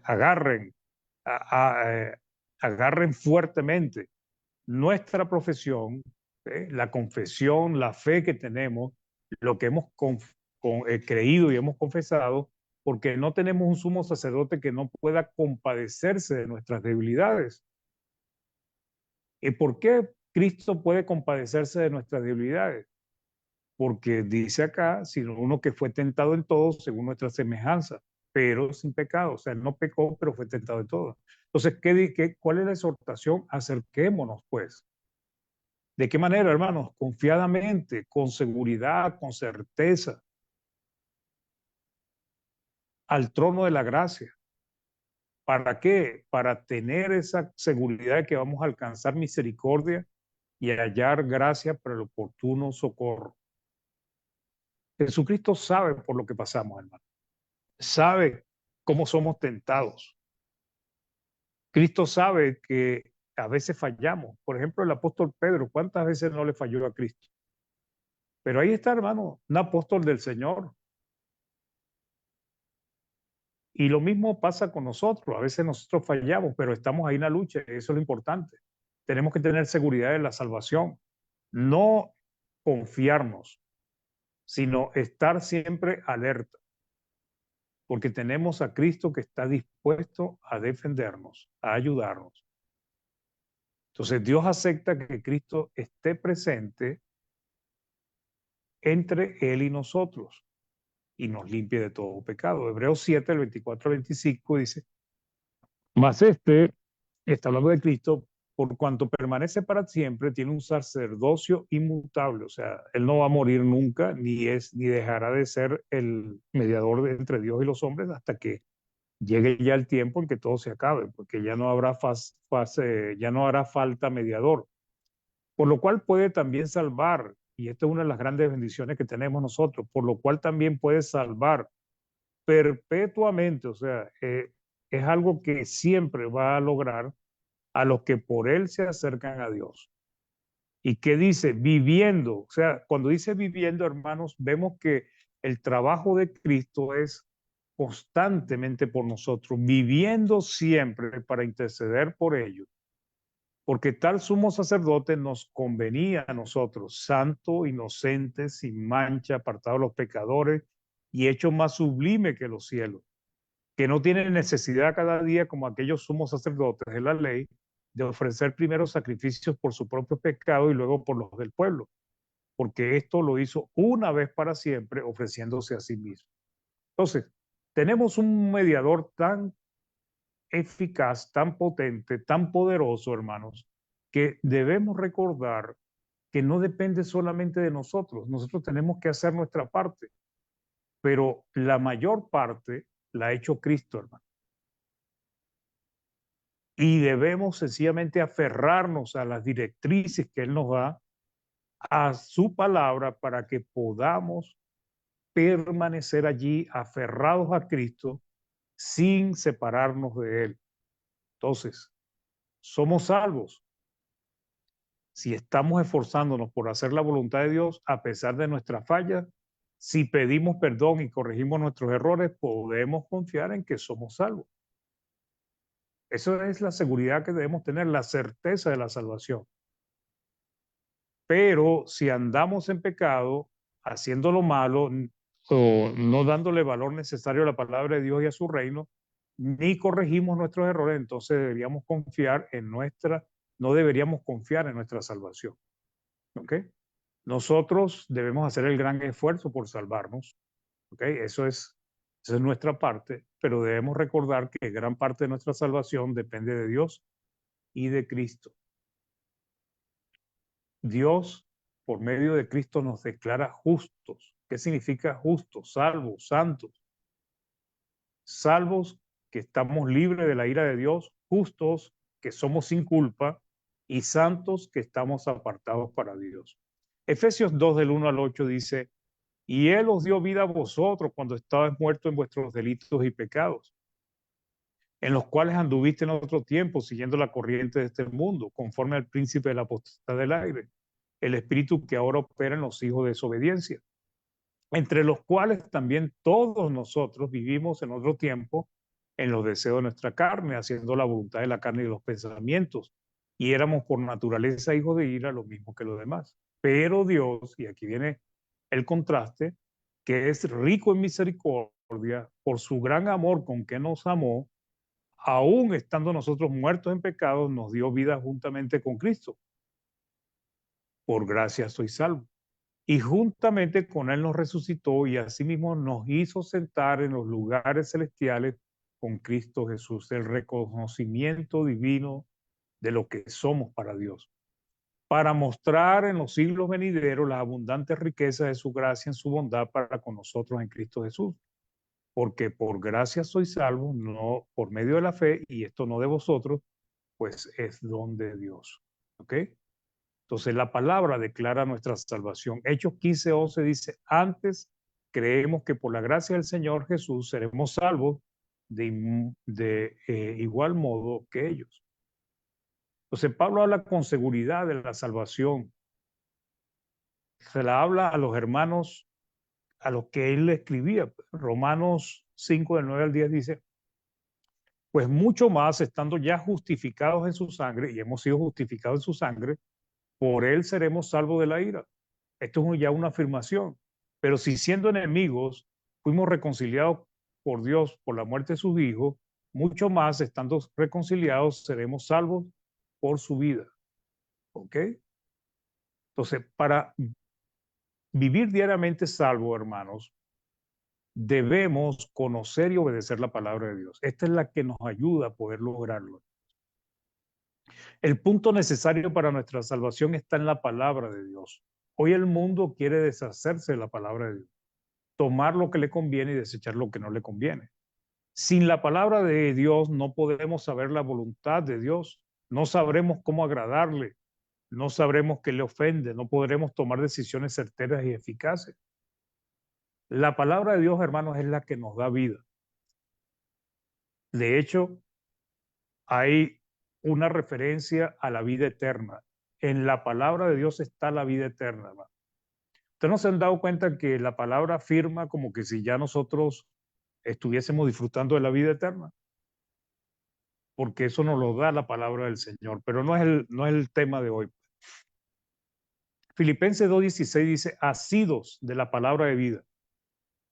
agarren, agarren fuertemente nuestra profesión, la confesión, la fe que tenemos, lo que hemos creído y hemos confesado, porque no tenemos un sumo sacerdote que no pueda compadecerse de nuestras debilidades. ¿Y por qué Cristo puede compadecerse de nuestras debilidades? Porque dice acá, sino uno que fue tentado en todo según nuestra semejanza, pero sin pecado. O sea, no pecó, pero fue tentado en todo. Entonces, ¿cuál es la exhortación? Acerquémonos, pues. ¿De qué manera, hermanos? Confiadamente, con seguridad, con certeza, al trono de la gracia. ¿Para qué? Para tener esa seguridad de que vamos a alcanzar misericordia y hallar gracia para el oportuno socorro. Jesucristo sabe por lo que pasamos, hermano. Sabe cómo somos tentados. Cristo sabe que a veces fallamos. Por ejemplo, el apóstol Pedro, ¿cuántas veces no le falló a Cristo? Pero ahí está, hermano, un apóstol del Señor. Y lo mismo pasa con nosotros. A veces nosotros fallamos, pero estamos ahí en la lucha. Eso es lo importante. Tenemos que tener seguridad de la salvación. No confiarnos, sino estar siempre alerta. Porque tenemos a Cristo que está dispuesto a defendernos, a ayudarnos. Entonces Dios acepta que Cristo esté presente entre Él y nosotros y nos limpie de todo pecado. Hebreos 7, el 24 al 25 dice, mas está hablando de Cristo, por cuanto permanece para siempre, tiene un sacerdocio inmutable, o sea, Él no va a morir nunca, ni dejará de ser el mediador entre Dios y los hombres hasta que llegue ya el tiempo en que todo se acabe, porque ya no habrá ya no hará falta mediador. Por lo cual puede también salvar, y esta es una de las grandes bendiciones que tenemos nosotros, por lo cual también puede salvar perpetuamente, o sea, es algo que siempre va a lograr a los que por él se acercan a Dios. ¿Y qué dice? Viviendo, o sea, cuando dice viviendo, hermanos, vemos que el trabajo de Cristo es constantemente por nosotros, viviendo siempre para interceder por ellos. Porque tal sumo sacerdote nos convenía a nosotros, santo, inocente, sin mancha, apartado de los pecadores y hecho más sublime que los cielos, que no tiene necesidad cada día, como aquellos sumos sacerdotes de la ley, de ofrecer primero sacrificios por su propio pecado y luego por los del pueblo, porque esto lo hizo una vez para siempre, ofreciéndose a sí mismo. Entonces, tenemos un mediador tan eficaz, tan potente, tan poderoso, hermanos, que debemos recordar que no depende solamente de nosotros. Nosotros tenemos que hacer nuestra parte, pero la mayor parte la ha hecho Cristo, hermano. Y debemos sencillamente aferrarnos a las directrices que Él nos da, a su palabra, para que podamos permanecer allí aferrados a Cristo sin separarnos de Él. Entonces, somos salvos si estamos esforzándonos por hacer la voluntad de Dios a pesar de nuestras fallas si pedimos perdón y corregimos nuestros errores, podemos confiar en que somos salvos. Eso es la seguridad que debemos tener, la certeza de la salvación. Pero si andamos en pecado, haciendo lo malo, o no dándole valor necesario a la palabra de Dios y a su reino, ni corregimos nuestros errores, entonces deberíamos confiar en no deberíamos confiar en nuestra salvación. ¿Ok? Nosotros debemos hacer el gran esfuerzo por salvarnos. ¿Ok? Esa es nuestra parte, pero debemos recordar que gran parte de nuestra salvación depende de Dios y de Cristo. Dios, por medio de Cristo, nos declara justos. ¿Qué significa justos? Salvos, santos. Salvos que estamos libres de la ira de Dios, justos que somos sin culpa y santos que estamos apartados para Dios. Efesios 2 del 1 al 8 dice, y Él os dio vida a vosotros cuando estabais muertos en vuestros delitos y pecados, en los cuales anduviste en otro tiempo siguiendo la corriente de este mundo, conforme al príncipe de la potestad del aire, el espíritu que ahora opera en los hijos de desobediencia, entre los cuales también todos nosotros vivimos en otro tiempo en los deseos de nuestra carne, haciendo la voluntad de la carne y de los pensamientos, y éramos por naturaleza hijos de ira, lo mismo que los demás. Pero Dios, y aquí viene el contraste, que es rico en misericordia, por su gran amor con que nos amó, aún estando nosotros muertos en pecados, nos dio vida juntamente con Cristo. Por gracia soy salvo. Y juntamente con Él nos resucitó y asimismo nos hizo sentar en los lugares celestiales con Cristo Jesús, el reconocimiento divino de lo que somos para Dios, para mostrar en los siglos venideros las abundantes riquezas de su gracia en su bondad para con nosotros en Cristo Jesús. Porque por gracia soy salvo, no por medio de la fe, y esto no de vosotros, pues es don de Dios. ¿Ok? Entonces la palabra declara nuestra salvación. Hechos 15:11 dice, antes creemos que por la gracia del Señor Jesús seremos salvos de igual modo que ellos. Entonces Pablo habla con seguridad de la salvación. Se la habla a los hermanos a los que él le escribía. Romanos 5 del 9 al 10 dice, pues mucho más estando ya justificados en su sangre, y hemos sido justificados en su sangre, por él seremos salvos de la ira. Esto es ya una afirmación. Pero si siendo enemigos fuimos reconciliados por Dios por la muerte de sus hijos, mucho más estando reconciliados seremos salvos por su vida. ¿Ok? Entonces, para vivir diariamente salvo, hermanos, debemos conocer y obedecer la palabra de Dios. Esta es la que nos ayuda a poder lograrlo. El punto necesario para nuestra salvación está en la palabra de Dios. Hoy el mundo quiere deshacerse de la palabra de Dios, tomar lo que le conviene y desechar lo que no le conviene. Sin la palabra de Dios no podemos saber la voluntad de Dios, no sabremos cómo agradarle, no sabremos qué le ofende, no podremos tomar decisiones certeras y eficaces. La palabra de Dios, hermanos, es la que nos da vida. De hecho, hay una referencia a la vida eterna. En la palabra de Dios está la vida eterna, hermano. ¿Ustedes no se han dado cuenta que la palabra afirma como que si ya nosotros estuviésemos disfrutando de la vida eterna? Porque eso nos lo da la palabra del Señor, pero no es el tema de hoy. Filipenses 2:16 dice, asidos de la palabra de vida,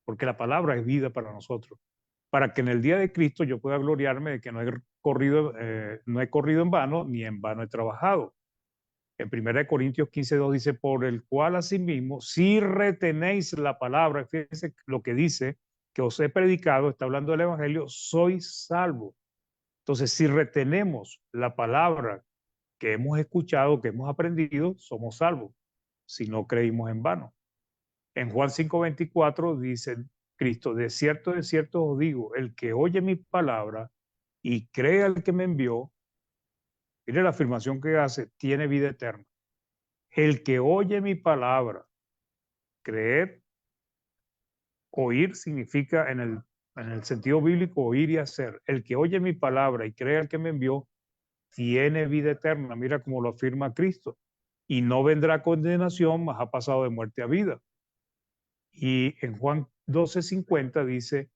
porque la palabra es vida para nosotros, para que en el día de Cristo yo pueda gloriarme de que no he corrido en vano, ni en vano he trabajado. En 1 Corintios 15:2 dice, por el cual asimismo, si retenéis la palabra, fíjense lo que dice, que os he predicado, está hablando del Evangelio, sois salvos. Entonces, si retenemos la palabra que hemos escuchado, que hemos aprendido, somos salvos, si no creímos en vano. En Juan 5:24 dice Cristo, de cierto os digo, el que oye mi palabra y cree al que me envió, mire la afirmación que hace, tiene vida eterna. El que oye mi palabra, creer, oír significa en el sentido bíblico oír y hacer. El que oye mi palabra y cree al que me envió, tiene vida eterna. Mira cómo lo afirma Cristo. Y no vendrá condenación, mas ha pasado de muerte a vida. Y en Juan 12:50 dice,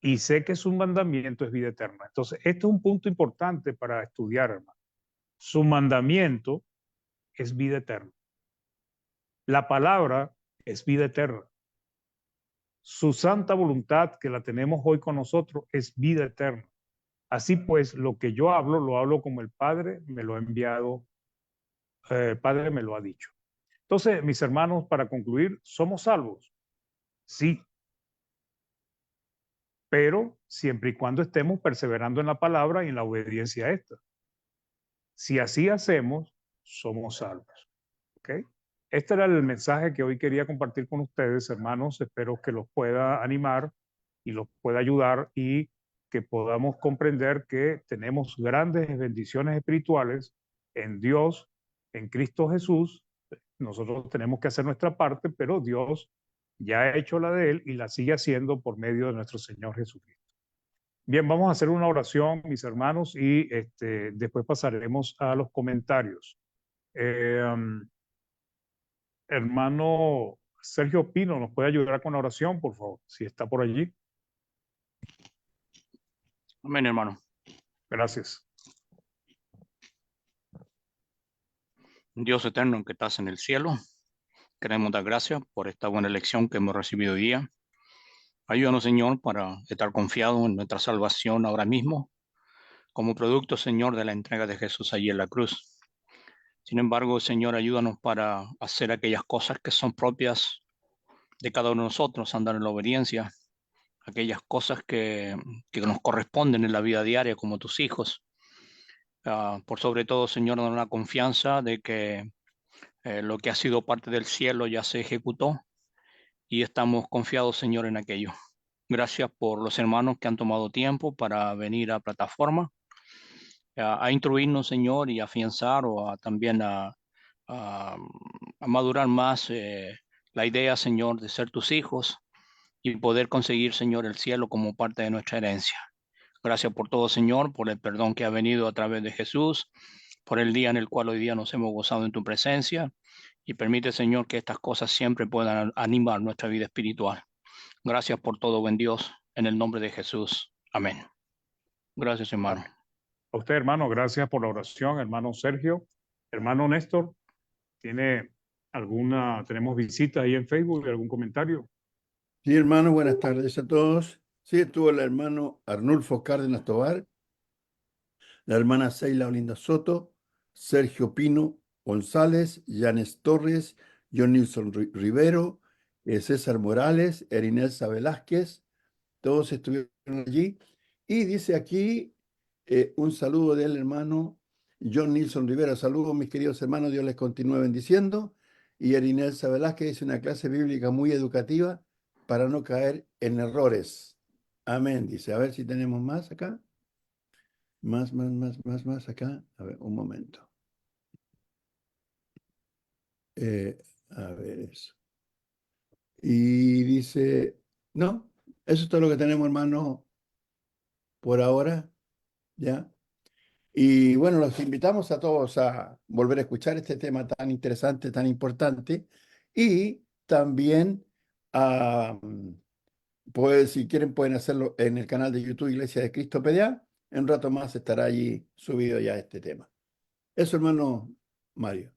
y sé que su mandamiento es vida eterna. Entonces, esto es un punto importante para estudiar, hermano. Su mandamiento es vida eterna. La palabra es vida eterna. Su santa voluntad, que la tenemos hoy con nosotros, es vida eterna. Así pues, lo que yo hablo, lo hablo como el Padre me lo ha enviado, el Padre me lo ha dicho. Entonces, mis hermanos, para concluir, ¿somos salvos? Sí, pero siempre y cuando estemos perseverando en la palabra y en la obediencia a esta. Si así hacemos, somos salvos. ¿Ok? Este era el mensaje que hoy quería compartir con ustedes, hermanos. Espero que los pueda animar y los pueda ayudar y que podamos comprender que tenemos grandes bendiciones espirituales en Dios, en Cristo Jesús. Nosotros tenemos que hacer nuestra parte, pero Dios ya ha hecho la de Él y la sigue haciendo por medio de nuestro Señor Jesucristo. Bien, vamos a hacer una oración, mis hermanos, y después pasaremos a los comentarios. Hermano Sergio Pino, ¿nos puede ayudar con la oración, por favor? Si está por allí. Amén, hermano. Gracias. Dios eterno que estás en el cielo, queremos dar gracias por esta buena lección que hemos recibido hoy día. Ayúdanos, Señor, para estar confiados en nuestra salvación ahora mismo, como producto, Señor, de la entrega de Jesús allí en la cruz. Sin embargo, Señor, ayúdanos para hacer aquellas cosas que son propias de cada uno de nosotros, andar en la obediencia, aquellas cosas que nos corresponden en la vida diaria como tus hijos. Por sobre todo, Señor, dar una confianza de que lo que ha sido parte del cielo ya se ejecutó y estamos confiados, Señor, en aquello. Gracias por los hermanos que han tomado tiempo para venir a plataforma, a instruirnos, Señor, y a afianzar o también a madurar más la idea, Señor, de ser tus hijos y poder conseguir, Señor, el cielo como parte de nuestra herencia. Gracias por todo, Señor, por el perdón que ha venido a través de Jesús, por el día en el cual hoy día nos hemos gozado en tu presencia. Y permite, Señor, que estas cosas siempre puedan animar nuestra vida espiritual. Gracias por todo, buen Dios, en el nombre de Jesús. Amén. Gracias, hermano. A usted, hermano, gracias por la oración, hermano Sergio. Hermano Néstor, tenemos visita ahí en Facebook, algún comentario? Sí, hermano, buenas tardes a todos. Sí, estuvo el hermano Arnulfo Cárdenas Tobar, la hermana Seila Olinda Soto, Sergio Pino González, Yanes Torres, John Nilson Rivero, César Morales, Erinelsa Velázquez, todos estuvieron allí. Y dice aquí un saludo del hermano John Nilson Rivera. Saludos, mis queridos hermanos, Dios les continúe bendiciendo. Y Erinelsa Velázquez dice una clase bíblica muy educativa para no caer en errores. Amén, dice. A ver si tenemos más acá. Más acá. A ver, un momento. A ver eso. Y dice, no, eso es todo lo que tenemos, hermano, por ahora, ¿ya? Y bueno, los invitamos a todos a volver a escuchar este tema tan interesante, tan importante, y también pues, si quieren pueden hacerlo en el canal de YouTube Iglesia de Cristo PDA. En un rato más estará allí subido ya este tema. Eso, hermano Mario.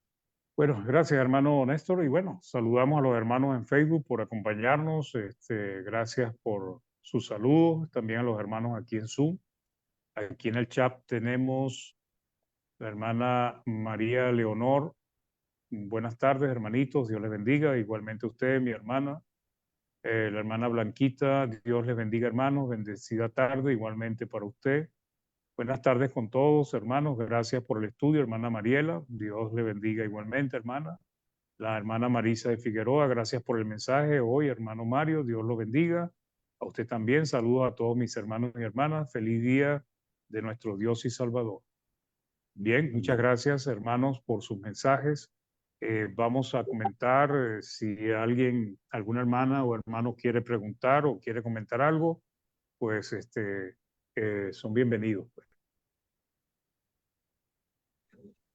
Bueno, gracias, hermano Néstor. Y bueno, saludamos a los hermanos en Facebook por acompañarnos. Gracias por sus saludos. También a los hermanos aquí en Zoom. Aquí en el chat tenemos la hermana María Leonor. Buenas tardes, hermanitos. Dios les bendiga. Igualmente a usted, mi hermana. La hermana Blanquita. Dios les bendiga, hermanos. Bendecida tarde. Igualmente para usted. Buenas tardes con todos, hermanos. Gracias por el estudio, hermana Mariela. Dios le bendiga igualmente, hermana. La hermana Marisa de Figueroa, gracias por el mensaje hoy, hermano Mario. Dios lo bendiga. A usted también. Saludos a todos mis hermanos y hermanas. Feliz día de nuestro Dios y Salvador. Bien, muchas gracias, hermanos, por sus mensajes. Vamos a comentar si alguna hermana o hermano quiere preguntar o quiere comentar algo, pues son bienvenidos.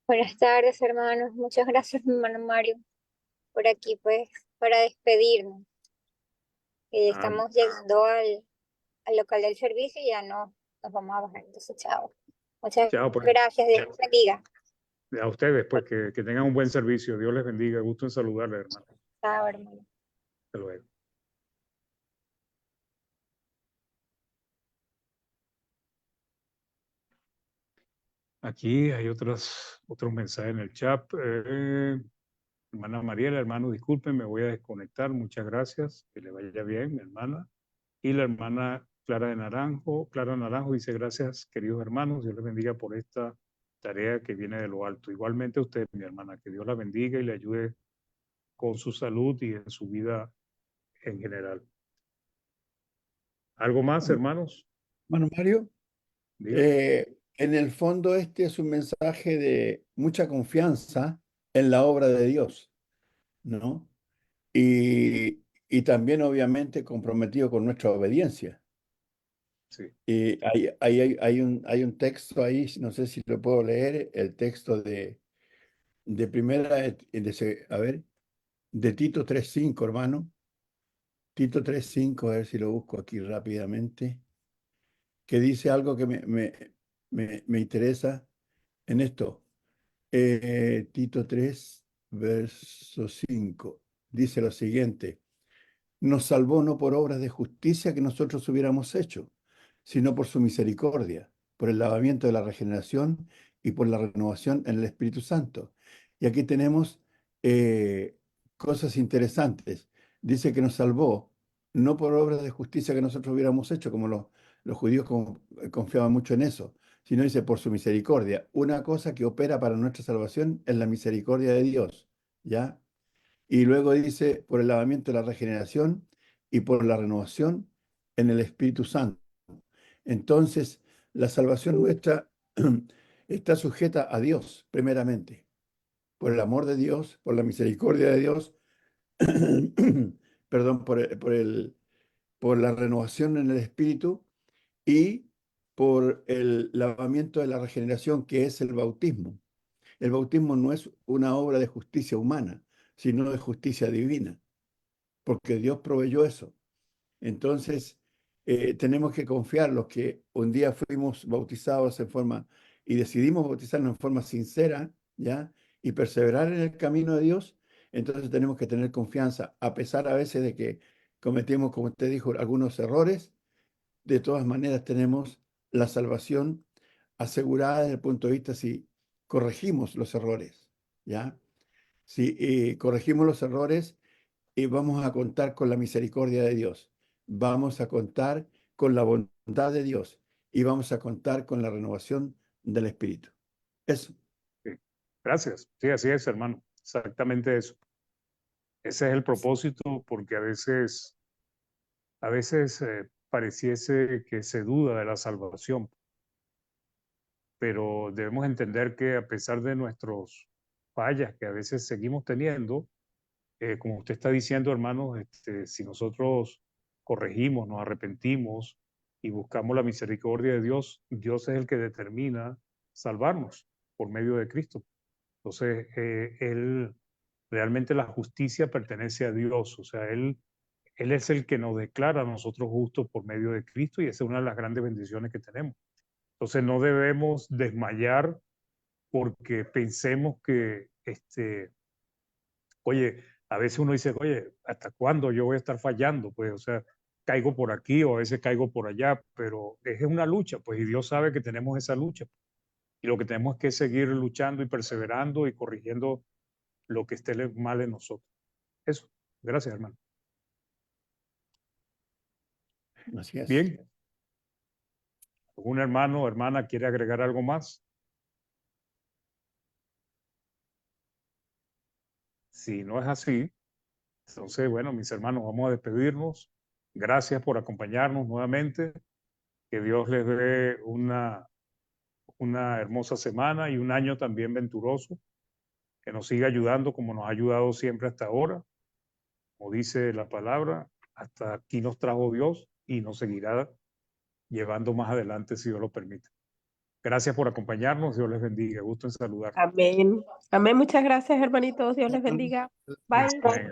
Buenas tardes, hermanos. Muchas gracias, mi hermano Mario, por aquí, pues, para despedirnos. Y Ah, estamos llegando al local del servicio y ya no nos vamos a bajar. Entonces, chao. Muchas chao, pues. gracias. Dios los bendiga. A ustedes, pues, que tengan un buen servicio. Dios les bendiga. Gusto en saludarles, hermano. Chao, hermano. Hasta luego. Aquí hay otros mensajes en el chat. Hermana Mariela, hermano, disculpen, me voy a desconectar. Muchas gracias. Que le vaya bien, mi hermana. Y la hermana Clara Naranjo dice: gracias, queridos hermanos. Dios les bendiga por esta tarea que viene de lo alto. Igualmente a usted, mi hermana, que Dios la bendiga y le ayude con su salud y en su vida en general. ¿Algo más, hermanos? Hermano Mario, Dígame. en el fondo este es un mensaje de mucha confianza en la obra de Dios, ¿no? Y también obviamente comprometido con nuestra obediencia. Sí. Y hay un texto ahí, no sé si lo puedo leer, el texto de primera, a ver, de Tito 3:5, hermano. Tito 3:5, a ver si lo busco aquí rápidamente, que dice algo que me interesa en esto. Tito 3, verso 5, dice lo siguiente: nos salvó no por obras de justicia que nosotros hubiéramos hecho, sino por su misericordia, por el lavamiento de la regeneración y por la renovación en el Espíritu Santo. Y aquí tenemos cosas interesantes. Dice que nos salvó no por obras de justicia que nosotros hubiéramos hecho, como los judíos confiaban mucho en eso, sino dice por su misericordia. Una cosa que opera para nuestra salvación es la misericordia de Dios, ¿ya? Y luego dice, por el lavamiento de la regeneración y por la renovación en el Espíritu Santo. Entonces, la salvación nuestra está sujeta a Dios, primeramente, por el amor de Dios, por la misericordia de Dios, perdón, por la renovación en el Espíritu y por el lavamiento de la regeneración, que es el bautismo. El bautismo no es una obra de justicia humana, sino de justicia divina, porque Dios proveyó eso. Entonces, tenemos que confiar los que un día fuimos bautizados en forma y decidimos bautizarnos en forma sincera, ¿ya? Y perseverar en el camino de Dios. Entonces tenemos que tener confianza, a pesar a veces de que cometimos, como usted dijo, algunos errores. De todas maneras tenemos la salvación asegurada desde el punto de vista si corregimos los errores, ¿ya? Si corregimos los errores, vamos a contar con la misericordia de Dios, vamos a contar con la bondad de Dios y vamos a contar con la renovación del Espíritu. Eso. Sí. Gracias. Sí, así es, hermano. Exactamente eso. Ese es el propósito, porque a veces pareciese que se duda de la salvación, pero debemos entender que a pesar de nuestros fallas que a veces seguimos teniendo, como usted está diciendo, hermanos, si nosotros corregimos, nos arrepentimos y buscamos la misericordia de Dios, Dios es el que determina salvarnos por medio de Cristo. Entonces, realmente la justicia pertenece a Dios, o sea, Él es el que nos declara a nosotros justos por medio de Cristo, y esa es una de las grandes bendiciones que tenemos. Entonces, no debemos desmayar porque pensemos que, oye, a veces uno dice, oye, ¿hasta cuándo yo voy a estar fallando? Pues, o sea, caigo por aquí o a veces caigo por allá, pero es una lucha, pues, y Dios sabe que tenemos esa lucha. Y lo que tenemos es que seguir luchando y perseverando y corrigiendo lo que esté mal en nosotros. Eso. Gracias, hermano. Así es. Bien. ¿Algún hermano o hermana quiere agregar algo más? Si no es así, entonces, bueno, mis hermanos, vamos a despedirnos. Gracias por acompañarnos nuevamente. Que Dios les dé una hermosa semana y un año también venturoso. Que nos siga ayudando como nos ha ayudado siempre hasta ahora. Como dice la palabra, hasta aquí nos trajo Dios y nos seguirá llevando más adelante si Dios lo permite. Gracias por acompañarnos. Dios les bendiga. Gusto en saludar. Amén. Amén. Muchas gracias, hermanitos. Dios les bendiga. Bye. Amén.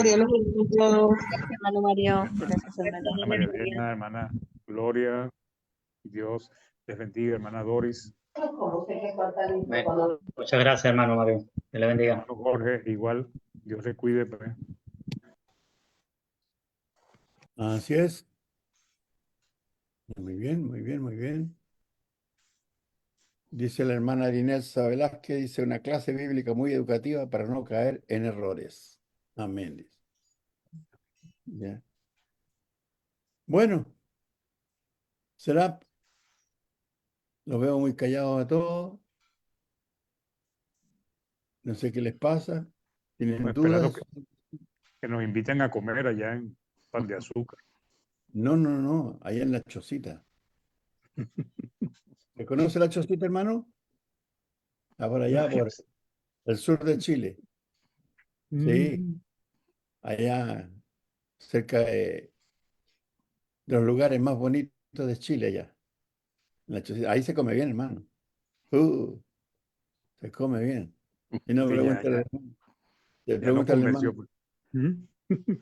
Dios los bendiga a todos. Gracias, hermano Mario. Gracias, hermano. Hermana María Elena, hermana Gloria. Dios les bendiga, hermana Doris. Bueno, muchas gracias, hermano Mario. Que le bendiga. Hermano Jorge, igual. Dios le cuide. Pues. Así es. Muy bien, muy bien, muy bien. Dice la hermana Inelsa Velázquez, dice una clase bíblica muy educativa para no caer en errores. Amén. Dice. Ya. Bueno, será. Los veo muy callados a todos. No sé qué les pasa. ¿Tienen Bueno, esperando dudas? que nos inviten a comer allá en Pan de Azúcar. No, no, no. Allá en la Chocita. ¿Se conoce la Chocita, hermano? Ah, por allá, por el sur de Chile. Sí, allá cerca de los lugares más bonitos de Chile, allá. La Chocita. Ahí se come bien, hermano. Se come bien. Y no Sí, pregúntale, le ya nos pregunta al convenció. hermano, Pues.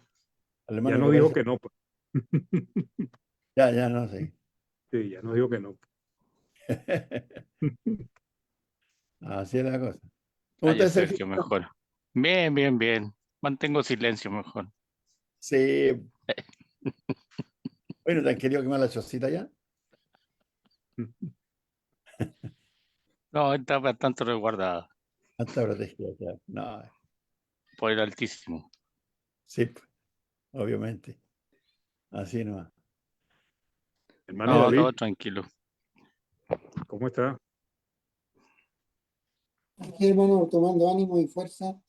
al Ya hermano nos que dijo parece- que no. Pues. Ya, no sé. Sí, ya nos dijo que no. Así es la cosa. ¿Cómo Vaya, está Sergio? Sergio, mejor. Bien, bien, bien. Mantengo silencio mejor. Sí. Bueno, ¿te han querido quemar la chocita ya? No, está bastante resguardada Hasta protegida ya. No, por el Altísimo. sí, obviamente. Así nomás. Hermano No, David, todo tranquilo. ¿cómo está? Aquí, hermano, tomando ánimo y fuerza.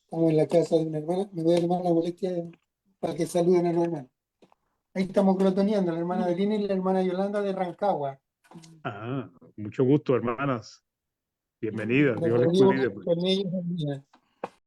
Estamos en la casa de una hermana. Me voy a tomar la molestia para que saluden a los hermanos. Ahí estamos glotoneando, la hermana Belina y la hermana Yolanda de Rancagua. Ah, mucho gusto, hermanas. Bienvenidas. Nos Dios les reunimos cuide. Pues. con ellos.